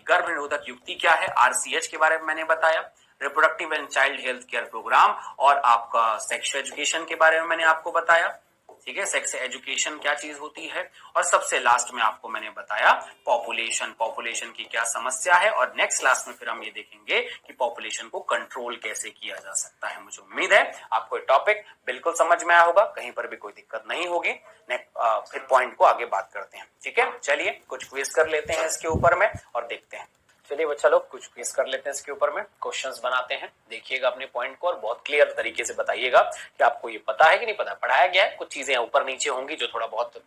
[SPEAKER 1] गर्भ निरोधक युक्ति क्या है, RCH के बारे में मैंने बताया, reproductive and child health care programme, और आपका सेक्स एजुकेशन के बारे में मैंने आपको बताया। ठीक है, सेक्स एजुकेशन क्या चीज होती है, और सबसे लास्ट में आपको मैंने बताया पॉपुलेशन की क्या समस्या है, और नेक्स्ट क्लास में फिर हम ये देखेंगे कि पॉपुलेशन को कंट्रोल कैसे किया जा सकता है। मुझे उम्मीद है आपको ये टॉपिक बिल्कुल समझ में आया होगा, कहीं पर भी कोई दिक्कत नहीं होगी। फिर पॉइंट को आगे बात करते हैं। ठीक है, चलिए कुछ क्विज कर लेते हैं इसके ऊपर में और देखते हैं। चलिए बच्चा लोग कुछ क्विज कर लेते हैं इसके ऊपर में, क्वेश्चंस बनाते हैं। देखिएगा अपने पॉइंट को और बहुत क्लियर तरीके से बताइएगा कि आपको ये पता है कि नहीं पता। पढ़ाया गया है, कुछ चीजें ऊपर नीचे होंगी जो थोड़ा बहुत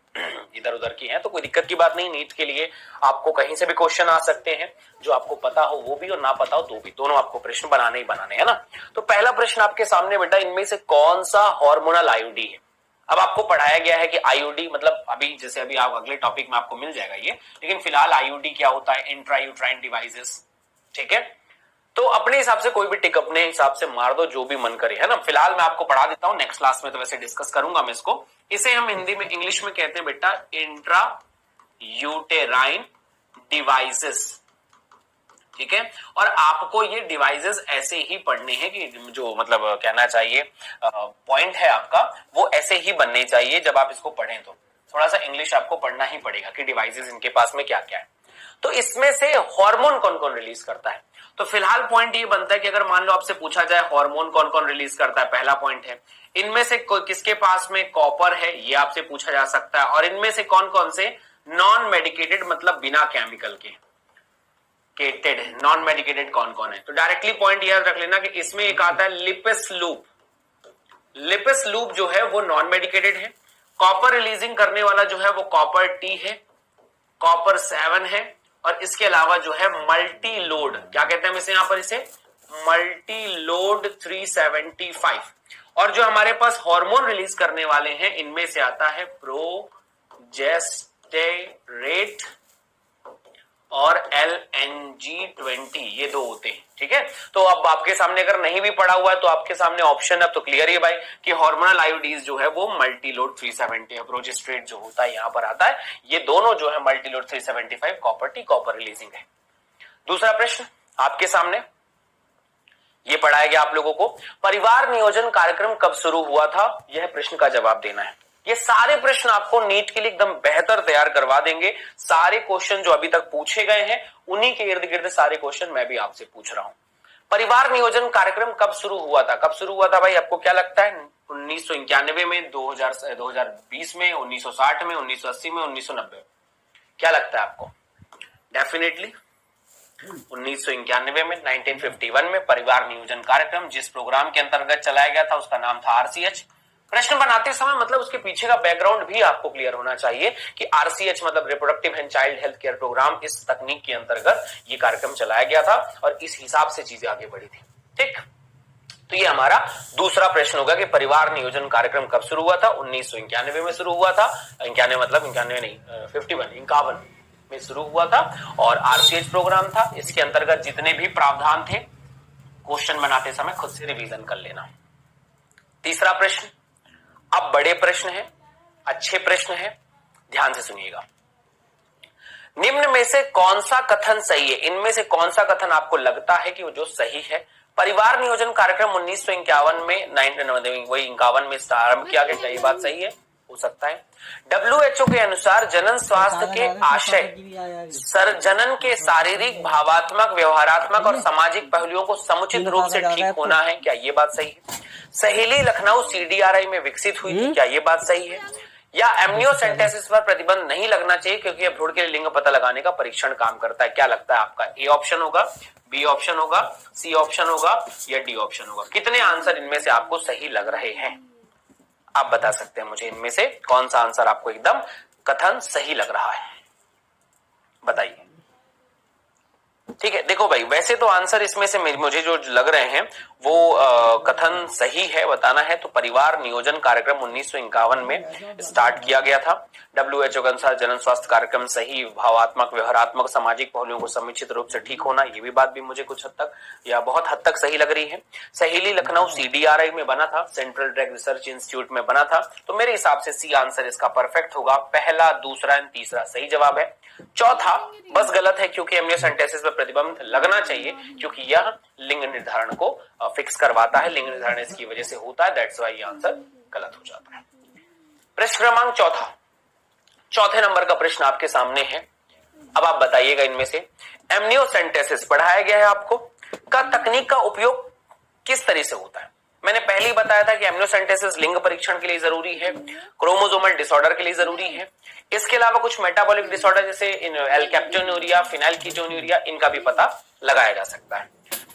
[SPEAKER 1] इधर उधर की हैं, तो कोई दिक्कत की बात नहीं। नीट के लिए आपको कहीं से भी क्वेश्चन आ सकते हैं, जो आपको पता हो वो भी और ना पता हो तो भी, दोनों आपको प्रश्न बनाने ही बनाने है ना। तो पहला प्रश्न आपके सामने बेटा, इनमें से कौन सा हार्मोनल आईयूडी है? अब आपको पढ़ाया गया है कि आईयूडी मतलब अभी आप अगले टॉपिक में आपको मिल जाएगा ये, लेकिन फिलहाल आईयूडी क्या होता है? Intrauterine devices. ठीक है, तो अपने हिसाब से कोई भी टिक अपने हिसाब से मार दो, जो भी मन करे, है ना। फिलहाल मैं आपको पढ़ा देता हूं, नेक्स्ट क्लास में तो वैसे डिस्कस करूंगा मैं इसको। इसे हम हिंदी में, इंग्लिश में कहते हैं बेटा इंट्रा यूटेराइन डिवाइसेस। ठीक है। और आपको ये डिवाइसेस ऐसे ही पढ़ने हैं कि जो मतलब कहना चाहिए पॉइंट है आपका वो ऐसे ही बनने चाहिए। जब आप इसको पढ़ें तो थोड़ा सा इंग्लिश आपको पढ़ना ही पड़ेगा कि डिवाइसेस इनके पास में क्या क्या है। तो इसमें से हार्मोन कौन कौन रिलीज करता है, तो फिलहाल पॉइंट ये बनता है कि अगर मान लो आपसे पूछा जाए हार्मोन कौन कौन रिलीज करता है, पहला पॉइंट है इनमें से किसके पास में कॉपर है, ये आपसे पूछा जा सकता है। और इनमें से कौन कौन से नॉन मेडिकेटेड मतलब बिना केमिकल के केटेड है, नॉन मेडिकेटेड कौन कौन है। तो डायरेक्टली पॉइंट याद रख लेना कि इसमें एक आता है लिपिस लूप। लिपिस लूप जो है वो नॉन मेडिकेटेड है। कॉपर रिलीजिंग करने वाला जो है वो कॉपर टी है, कॉपर 7 है। और इसके अलावा जो है मल्टी लोड, क्या कहते हैं हम इसे, यहां पर इसे मल्टी लोड 375। और जो हमारे पास हार्मोन रिलीज करने वाले हैं इनमें से आता है प्रोजेस्टेरेट और LNG20, ये दो होते हैं। ठीक है, तो अब आपके सामने अगर नहीं भी पढ़ा हुआ है तो आपके सामने ऑप्शन अब तो क्लियर है भाई कि हार्मोनल आयोडीज जो है वो मल्टीलोड 370 है, प्रोजेस्टेरेट जो होता है यहां पर आता है। ये दोनों जो है Multiload 375 copper T copper releasing है। दूसरा प्रश्न आपके सामने ये पढ़ाया गया आप लोगों को, परिवार नियोजन कार्यक्रम कब शुरू हुआ था, यह प्रश्न का जवाब देना है। ये सारे प्रश्न आपको नीट के लिए एकदम बेहतर तैयार करवा देंगे। सारे क्वेश्चन जो अभी तक पूछे गए हैं उन्हीं के इर्द गिर्द सारे क्वेश्चन मैं भी आपसे पूछ रहा हूं। परिवार नियोजन कार्यक्रम कब शुरू हुआ था, कब शुरू हुआ था भाई, आपको क्या लगता है? 1991 में, 2020 में, 1960 में, 1980 में, 1990, क्या लगता है आपको? डेफिनेटली 1991 में, 1951 में परिवार नियोजन कार्यक्रम जिस प्रोग्राम के अंतर्गत चलाया गया था उसका नाम था RCH। प्रश्न बनाते समय मतलब उसके पीछे का बैकग्राउंड भी आपको क्लियर होना चाहिए कि RCH मतलब reproductive and child health care programme, इस तकनीक के अंतर्गत ये कार्यक्रम चलाया गया था और इस हिसाब से चीजें आगे बढ़ी थी। ठीक, तो ये हमारा दूसरा प्रश्न होगा कि परिवार नियोजन कार्यक्रम कब शुरू हुआ था। 1991 में शुरू हुआ था। 91 मतलब 91 नहीं, 51 में शुरू हुआ था और RCH प्रोग्राम था। इसके अंतर्गत जितने भी प्रावधान थे क्वेश्चन बनाते समय खुद से रिवीजन कर लेना। तीसरा प्रश्न, अब बड़े प्रश्न है, अच्छे प्रश्न है, ध्यान से सुनिएगा। निम्न में से कौन सा कथन सही है, इनमें से कौन सा कथन आपको लगता है कि वो जो सही है? परिवार नियोजन कार्यक्रम 1951 में 51 में आरंभ किया गया, क्या ये बात सही है? हो सकता है। WHO के अनुसार जनन स्वास्थ्य के आशय जनन के शारीरिक, भावात्मक, व्यवहारात्मक और सामाजिक पहलुओं को समुचित रूप से ठीक होना है, क्या ये बात सही है? सहेली लखनऊ CDRI में विकसित हुई थी, क्या ये बात सही है? या एमनियोसेंटेसिस पर प्रतिबंध नहीं लगना चाहिए क्योंकि यह भ्रूण के लिए लिंग पता लगाने का परीक्षण काम करता है, क्या लगता है आपका? A ऑप्शन होगा, B ऑप्शन होगा, C ऑप्शन होगा या D ऑप्शन होगा? कितने आंसर इनमें से आपको सही लग रहे हैं आप बता सकते हैं मुझे, इनमें से कौन सा आंसर आपको एकदम कथन सही लग रहा है, बताइए। ठीक है, देखो भाई वैसे तो आंसर इसमें से मुझे जो लग रहे हैं वो कथन सही है बताना है तो परिवार नियोजन कार्यक्रम 1951 में स्टार्ट किया गया था। WHO के अनुसार जनन स्वास्थ्य कार्यक्रम सही, भावात्मक, व्यवहारात्मक, सामाजिक पहलुओं को समुचित रूप से ठीक होना, ये भी बात भी मुझे कुछ हद तक या बहुत हद तक सही लग रही है। सहेली लखनऊ CDRI में बना था, सेंट्रल ड्रग रिसर्च इंस्टीट्यूट में बना था, तो मेरे हिसाब से C आंसर इसका परफेक्ट होगा। पहला, दूसरा एंड तीसरा सही जवाब है। चौथा बस गलत है क्योंकि एमनियोसेंटेसिस पर प्रतिबंध लगना चाहिए क्योंकि यह लिंग निर्धारण को फिक्स करवाता है, लिंग निर्धारण इसकी वजह से होता है, दैट्स व्हाई ये आंसर गलत हो जाता है। प्रश्न क्रमांक चौथा, चौथे नंबर का प्रश्न आपके सामने है। अब आप बताइएगा इनमें से एमनियोसेंटेसिस पढ़ाया गया है आपको का तकनीक का उपयोग किस तरह से होता है। मैंने पहले ही बताया था कि एमनियोसेंटेसिस लिंग परीक्षण के लिए जरूरी है, क्रोमोसोमल डिसऑर्डर के लिए जरूरी है, इसके अलावा कुछ मेटाबॉलिक डिसऑर्डर जैसे एल्केप्टोन्यूरिया, फिनाइलकीटोन्यूरिया, इनका भी पता लगाया जा सकता है।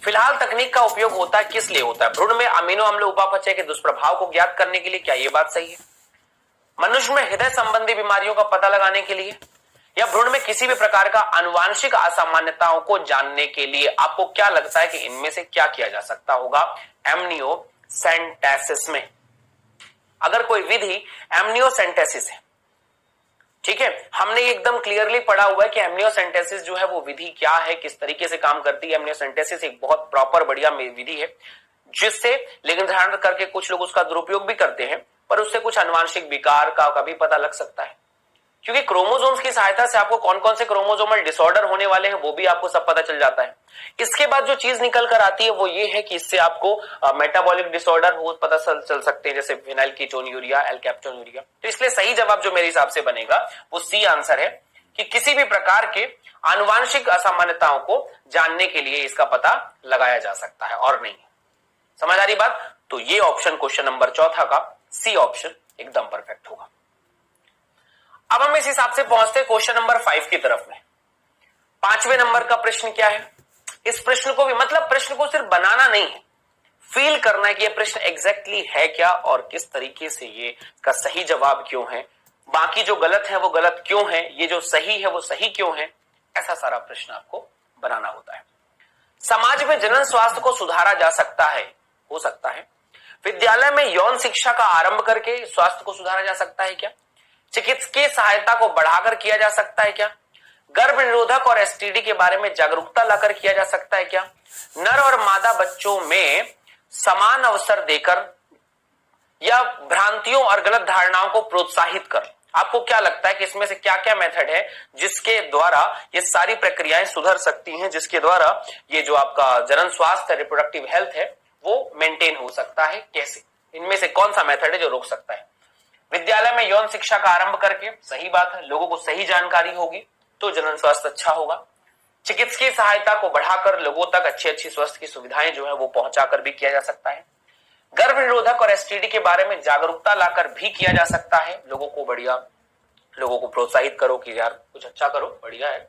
[SPEAKER 1] फिलहाल तकनीक का उपयोग होता है किस लिए होता है? भ्रूण में अमीनो अम्ल उपापचय के दुष्प्रभाव को ज्ञात करने के लिए, क्या ये बात सही है? मनुष्य में हृदय संबंधी बीमारियों का पता लगाने के लिए, या भ्रूण में किसी भी प्रकार का आनुवांशिक असामान्यताओं को जानने के लिए? आपको क्या लगता है कि इनमें से क्या किया जा सकता होगा एमनियोसेंटेसिस में? अगर कोई विधि एमनियोसेंटेसिस है, ठीक है, हमने एकदम क्लियरली पढ़ा हुआ है कि एमनियोसेंटेसिस जो है वो विधि क्या है, किस तरीके से काम करती है। एमनियोसेंटेसिस एक बहुत प्रॉपर बढ़िया विधि है जिससे लिंग निर्धारण करके कुछ लोग उसका दुरुपयोग भी करते हैं, पर उससे कुछ आनुवांशिक विकार का भी पता लग सकता है। क्योंकि क्रोमोसोम्स की सहायता से आपको कौन कौन से क्रोमोसोमल डिसऑर्डर होने वाले हैं वो भी आपको सब पता चल जाता है। इसके बाद जो चीज निकल कर आती है वो ये है कि इससे आपको मेटाबॉलिक डिसऑर्डर हो पता चल सकते हैं, जैसे फिनाइल कीटोन्यूरिया, एल्कैप्टोन्यूरिया। तो इसलिए सही जवाब जो मेरे हिसाब से बनेगा वो सी आंसर है कि किसी भी प्रकार के आनुवांशिक असामान्यताओं को जानने के लिए इसका पता लगाया जा सकता है और नहीं। समझ आ रही बात? तो ये ऑप्शन क्वेश्चन नंबर चौथा का सी ऑप्शन एकदम परफेक्ट होगा। अब हम इस हिसाब से पहुंचते हैं क्वेश्चन नंबर 5 की तरफ में। 5वें नंबर का प्रश्न क्या है? इस प्रश्न को भी मतलब प्रश्न को सिर्फ बनाना नहीं है, फील करना है कि यह प्रश्न एग्जैक्टली है क्या और किस तरीके से ये का सही जवाब क्यों है, बाकी जो गलत है वो गलत क्यों है, ये जो सही है वो सही क्यों है। ऐसा सारा प्रश्न आपको बनाना होता है। समाज में जनन स्वास्थ्य को सुधारा जा सकता है, हो सकता है। विद्यालय में यौन शिक्षा का आरंभ करके स्वास्थ्य को सुधारा जा सकता है क्या? चिकित्सकीय सहायता को बढ़ाकर किया जा सकता है क्या? गर्भ निरोधक और एसटीडी के बारे में जागरूकता लाकर किया जा सकता है क्या? नर और मादा बच्चों में समान अवसर देकर या भ्रांतियों और गलत धारणाओं को प्रोत्साहित कर। आपको क्या लगता है कि इसमें से क्या क्या मेथड है जिसके द्वारा ये सारी प्रक्रियाएं सुधर सकती हैं, जिसके द्वारा ये जो आपका जनन स्वास्थ्य रिप्रोडक्टिव हेल्थ है वो मेंटेन हो सकता है? कैसे? इनमें से कौन सा मेथड है जो रोक सकता है? विद्यालय में यौन शिक्षा का आरंभ करके, सही बात है, लोगों को सही जानकारी होगी तो जनन स्वास्थ्य अच्छा होगा। चिकित्सकीय सहायता को बढ़ाकर लोगों तक अच्छी स्वास्थ्य की सुविधाएं जो है वो पहुंचाकर भी किया जा सकता है। गर्भ निरोधक और एसटीडी के बारे में जागरूकता लाकर भी किया जा सकता है। लोगों को प्रोत्साहित करो कि यार कुछ अच्छा करो, बढ़िया है।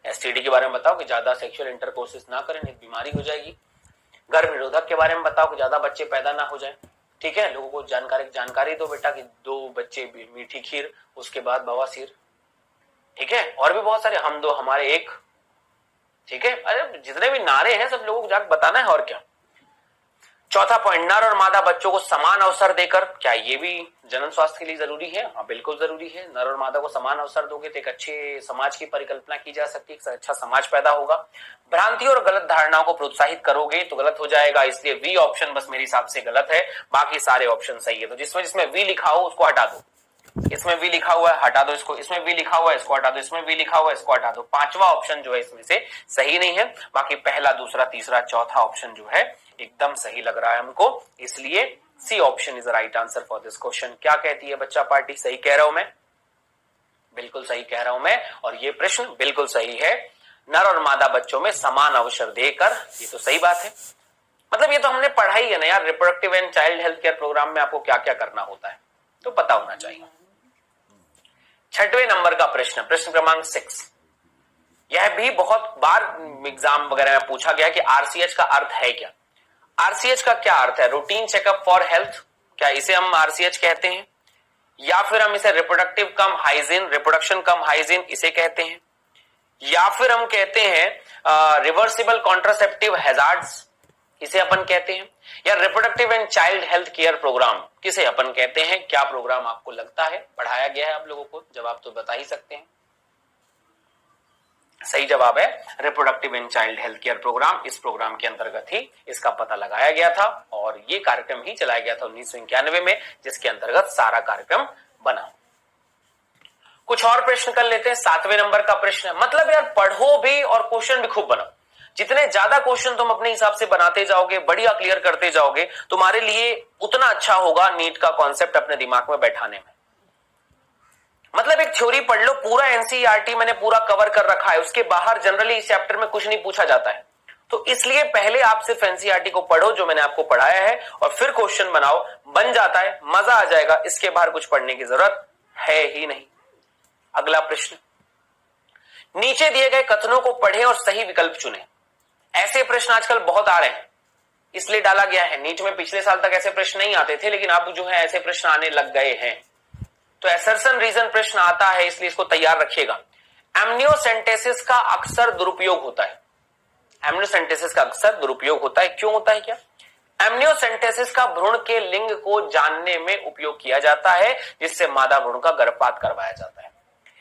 [SPEAKER 1] एसटीडी के बारे में बताओ कि ज्यादा सेक्सुअल इंटरकोर्सेस ना करें, नहीं बीमारी हो जाएगी। गर्भ निरोधक के बारे में बताओ कि ज्यादा बच्चे पैदा ना हो जाए। ठीक है, लोगों को जानकारी दो बेटा कि 2 बच्चे मीठी खीर, उसके बाद बवासीर। ठीक है, और भी बहुत सारे, हम 2 हमारे 1। ठीक है, अरे जितने भी नारे हैं सब लोगों को जाकर बताना है और क्या। चौथा पॉइंट, नर और मादा बच्चों को समान अवसर देकर, क्या ये भी जनन स्वास्थ्य के लिए जरूरी है? हाँ बिल्कुल जरूरी है। नर और मादा को समान अवसर दोगे तो एक अच्छे समाज की परिकल्पना की जा सकती है, अच्छा समाज पैदा होगा। भ्रांतियों और गलत धारणाओं को प्रोत्साहित करोगे तो गलत हो जाएगा, इसलिए वी ऑप्शन बस मेरे हिसाब से गलत है, बाकी सारे ऑप्शन सही है। तो जिसमें वी लिखा हो उसको हटा दो, इसमें वी लिखा हुआ है हटा दो इसको, इसमें वी लिखा हुआ है इसको हटा दो, इसमें वी लिखा हुआ है इसको हटा दो। 5वां ऑप्शन जो है इसमें से सही नहीं है, बाकी पहला, दूसरा, तीसरा, चौथा ऑप्शन जो है एकदम सही लग रहा है हमको, इसलिए C option is the right answer for this question. क्या कहती है बच्चा पार्टी? सही कह रहा हूं मैं? बिल्कुल सही कह रहा हूं मैं, और ये प्रश्न बिल्कुल सही है। नर और मादा बच्चों में समान अवसर देकर, ये तो सही बात है। मतलब ये तो हमने पढ़ाई है ना यार, reproductive and child health care programme में आपको क्या क्या करना होता है तो पता होना चाहिए। 6वें नंबर का प्रश्न, प्रश्न क्रमांक 6, यह भी बहुत बार एग्जाम वगैरह में पूछा गया कि आरसीएच का अर्थ है क्या? आरसीएच का क्या अर्थ है? रूटीन चेकअप फॉर हेल्थ, क्या इसे हम आरसीएच कहते हैं? या फिर हम इसे रिप्रोडक्टिव कम हाइजीन, रिप्रोडक्शन कम हाइजीन इसे कहते हैं? या फिर हम कहते हैं रिवर्सिबल कॉन्ट्रासेप्टिव हैजार्ड्स इसे अपन कहते हैं? या reproductive and child health care programme किसे अपन कहते हैं? क्या प्रोग्राम आपको लगता है पढ़ाया गया है आप लोगों को? जवाब तो बता ही सकते हैं। सही जवाब है reproductive and child health care programme. इस प्रोग्राम के अंतर्गत ही इसका पता लगाया गया था और ये कार्यक्रम ही चलाया गया था 1991 में, जिसके अंतर्गत सारा कार्यक्रम बना। कुछ और प्रश्न कर लेते हैं। 7वें नंबर का प्रश्न है, मतलब यार पढ़ो भी और क्वेश्चन भी खूब बनाओ। जितने ज्यादा क्वेश्चन तुम अपने हिसाब से बनाते जाओगे, बढ़िया क्लियर करते जाओगे, तुम्हारे लिए उतना अच्छा होगा नीट का कॉन्सेप्ट अपने दिमाग में बैठाने में। मतलब एक थ्योरी पढ़ लो, पूरा एनसीईआरटी मैंने पूरा कवर कर रखा है, उसके बाहर जनरली इस चैप्टर में कुछ नहीं पूछा जाता है, तो इसलिए पहले आप सिर्फ एनसीईआरटी को पढ़ो जो मैंने आपको पढ़ाया है और फिर क्वेश्चन बनाओ, बन जाता है, मजा आ जाएगा। इसके बाहर कुछ पढ़ने की जरूरत है ही नहीं। अगला प्रश्न, नीचे दिए गए कथनों को पढ़ें और सही विकल्प चुनें। ऐसे प्रश्न आजकल बहुत आ रहे हैं, इसलिए डाला गया है। नीट में पिछले साल तक ऐसे प्रश्न नहीं आते थे, लेकिन अब जो है ऐसे प्रश्न आने लग गए हैं। तो असर्शन रीजन प्रश्न आता है, इसलिए इसको तैयार रखिएगा। एमनियोसेंटेसिस का अक्सर दुरुपयोग होता है। एमनियोसेंटेसिस का अक्सर दुरुपयोग होता है, क्यों होता है? क्या एमनियोसेंटेसिस का भ्रूण के लिंग को जानने में उपयोग किया जाता है, जिससे मादा भ्रूण का गर्भपात करवाया जाता है।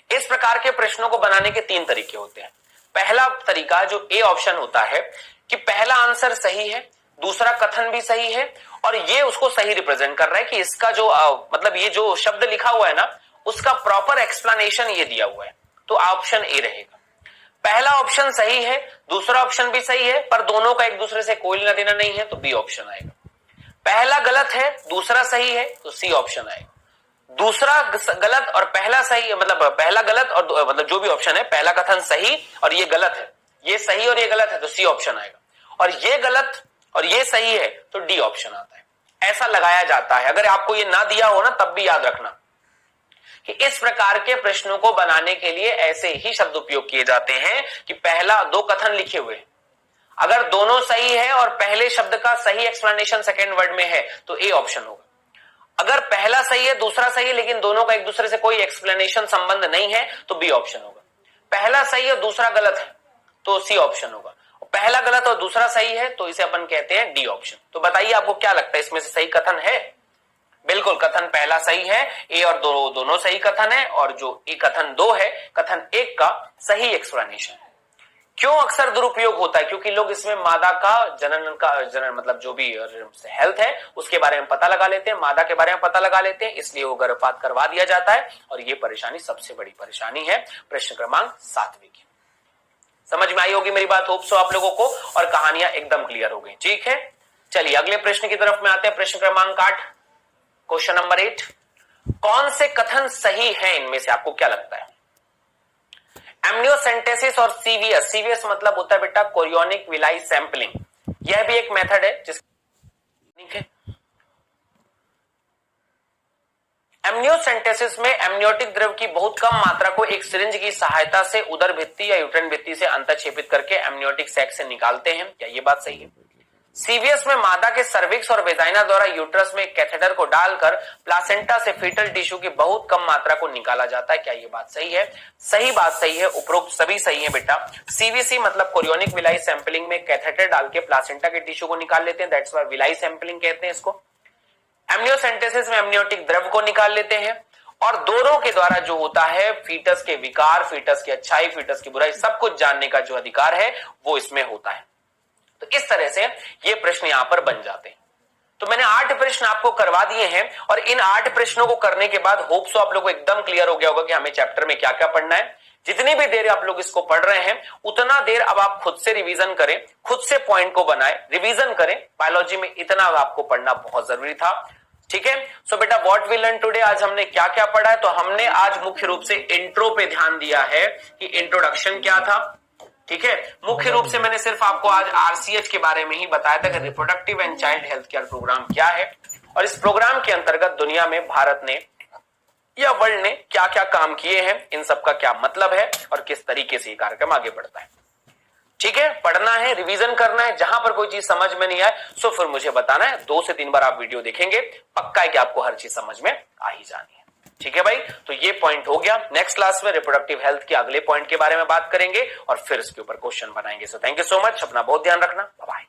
[SPEAKER 1] इस प्रकार के प्रश्नों को बनाने के 3 तरीके होते हैं। पहला तरीका जो ए ऑप्शन होता है कि पहला आंसर सही है, दूसरा कथन भी सही है और ये उसको सही रिप्रेजेंट कर रहा है कि इसका जो मतलब ये जो शब्द लिखा हुआ है ना, उसका प्रॉपर एक्सप्लेनेशन ये दिया हुआ है, तो ऑप्शन ए रहेगा। पहला ऑप्शन सही है, दूसरा ऑप्शन भी सही है, पर दोनों का एक दूसरे से कोई लेना देना नहीं है, तो बी ऑप्शन आएगा। पहला गलत है, दूसरा सही है, तो सी ऑप्शन आएगा। दूसरा गलत और पहला सही, मतलब पहला गलत और मतलब जो भी ऑप्शन है, पहला कथन सही और ये गलत है, ये सही और ये गलत है, तो सी ऑप्शन आएगा। और ये गलत और ये सही है, तो डी ऑप्शन आता है। ऐसा लगाया जाता है। अगर आपको ये ना दिया हो ना, तब भी याद रखना कि इस प्रकार के प्रश्नों को बनाने के लिए ऐसे ही शब्द उपयोग किए जाते हैं कि पहला दो कथन लिखे हुए, अगर दोनों सही है और पहले शब्द का सही एक्सप्लेनेशन सेकेंड वर्ड में है, तो ए ऑप्शन होगा। अगर पहला सही है, दूसरा सही है, लेकिन दोनों का एक दूसरे से कोई एक्सप्लेनेशन संबंध नहीं है, तो बी ऑप्शन होगा। पहला सही है, दूसरा गलत है, तो सी ऑप्शन होगा। पहला गलत और दूसरा सही है, तो इसे अपन कहते हैं डी ऑप्शन। तो बताइए आपको क्या लगता है, इसमें से सही कथन है? बिल्कुल, कथन पहला सही है, ए और दोनों सही कथन है, और जो ए कथन दो है, कथन एक का सही एक्सप्लेनेशन है। क्यों अक्सर दुरुपयोग होता है? क्योंकि लोग इसमें मादा का जनन मतलब जो भी हेल्थ है उसके बारे में पता लगा लेते हैं, मादा के बारे में पता लगा लेते हैं, इसलिए वो गर्भपात करवा दिया जाता है, और ये परेशानी सबसे बड़ी परेशानी है प्रश्न क्रमांक 7वें की। समझ में आई होगी मेरी बात, होप सो आप लोगों को, और कहानियां एकदम क्लियर हो गई। ठीक है, चलिए अगले प्रश्न की तरफ में आते हैं। प्रश्न क्रमांक 8, क्वेश्चन नंबर 8, कौन से कथन सही है इनमें से? आपको क्या लगता है? एमनियोसेंटेसिस और सीवीएस, सीवीएस मतलब होता है बेटा कोरियोनिक विलाई सैंपलिंग, यह भी एक मेथड है जिसके एमनियोसेंटेसिस में एमनियोटिक द्रव की बहुत कम मात्रा को एक सिरिंज की सहायता से उदर भित्ति या यूट्राइन भित्ति से अंतःक्षेपित करके एमनियोटिक सैक से निकालते हैं। क्या ये बात सही है? सीवीएस में मादा के सर्विक्स और वेजाइना द्वारा यूट्रस में कैथेटर को डालकर प्लासेंटा से फीटल टिश्यू की बहुत कम मात्रा को निकाला जाता है। क्या ये बात सही है? सही बात सही है, उपरोक्त सभी सही है बेटा। सीवीसी मतलब कोरियोनिक विलाई सैंपलिंग में कैथेटर डाल के प्लासेंटा के टिश्यू को निकाल लेते हैं, दैट्स व्हाई विलाई सैंपलिंग कहते हैं इसको। एमनियोसेंटेसिस में एमनियोटिक द्रव को निकाल लेते हैं, और दोनों के द्वारा जो होता है फीटस के विकार, फीटस की अच्छाई, फीटस की बुराई, सब कुछ जानने का जो अधिकार है वो इसमें होता है। तो इस तरह से ये प्रश्न यहां पर बन जाते हैं। तो मैंने 8 प्रश्न आपको करवा दिए हैं, और इन 8 प्रश्नों को करने के बाद होप सो आप लोगों को एकदम क्लियर हो गया होगा कि हमें चैप्टर में क्या क्या पढ़ना है। जितनी भी देर आप लोग इसको पढ़ रहे हैं, उतना देर अब आप खुद से रिवीजन करें, खुद से पॉइंट को बनाएं, रिवीजन करें। बायोलॉजी में इतना आपको पढ़ना बहुत जरूरी था। ठीक है, सो बेटा व्हाट वी लर्न टुडे, आज हमने क्या क्या पढ़ा है? तो हमने आज मुख्य रूप से इंट्रो पे ध्यान दिया है कि इंट्रोडक्शन क्या था। ठीक है, मुख्य रूप से मैंने सिर्फ आपको आज आरसीएच के बारे में ही बताया था कि reproductive and child health care programme क्या है, और इस प्रोग्राम के अंतर्गत दुनिया में भारत ने या वर्ल्ड ने क्या क्या काम किए हैं, इन सब का क्या मतलब है, और किस तरीके से ये कार्यक्रम आगे बढ़ता है। ठीक है, पढ़ना है, रिवीजन करना है, जहां पर कोई चीज समझ में नहीं आए सो फिर मुझे बताना है। 2 से 3 बार आप वीडियो देखेंगे, पक्का है कि आपको हर चीज समझ में आ ही जानी है। ठीक है भाई, तो ये पॉइंट हो गया। नेक्स्ट क्लास में रिप्रोडक्टिव हेल्थ के अगले पॉइंट के बारे में बात करेंगे और फिर इसके ऊपर क्वेश्चन बनाएंगे। So thank you so much, अपना बहुत ध्यान रखना, बाय बाय।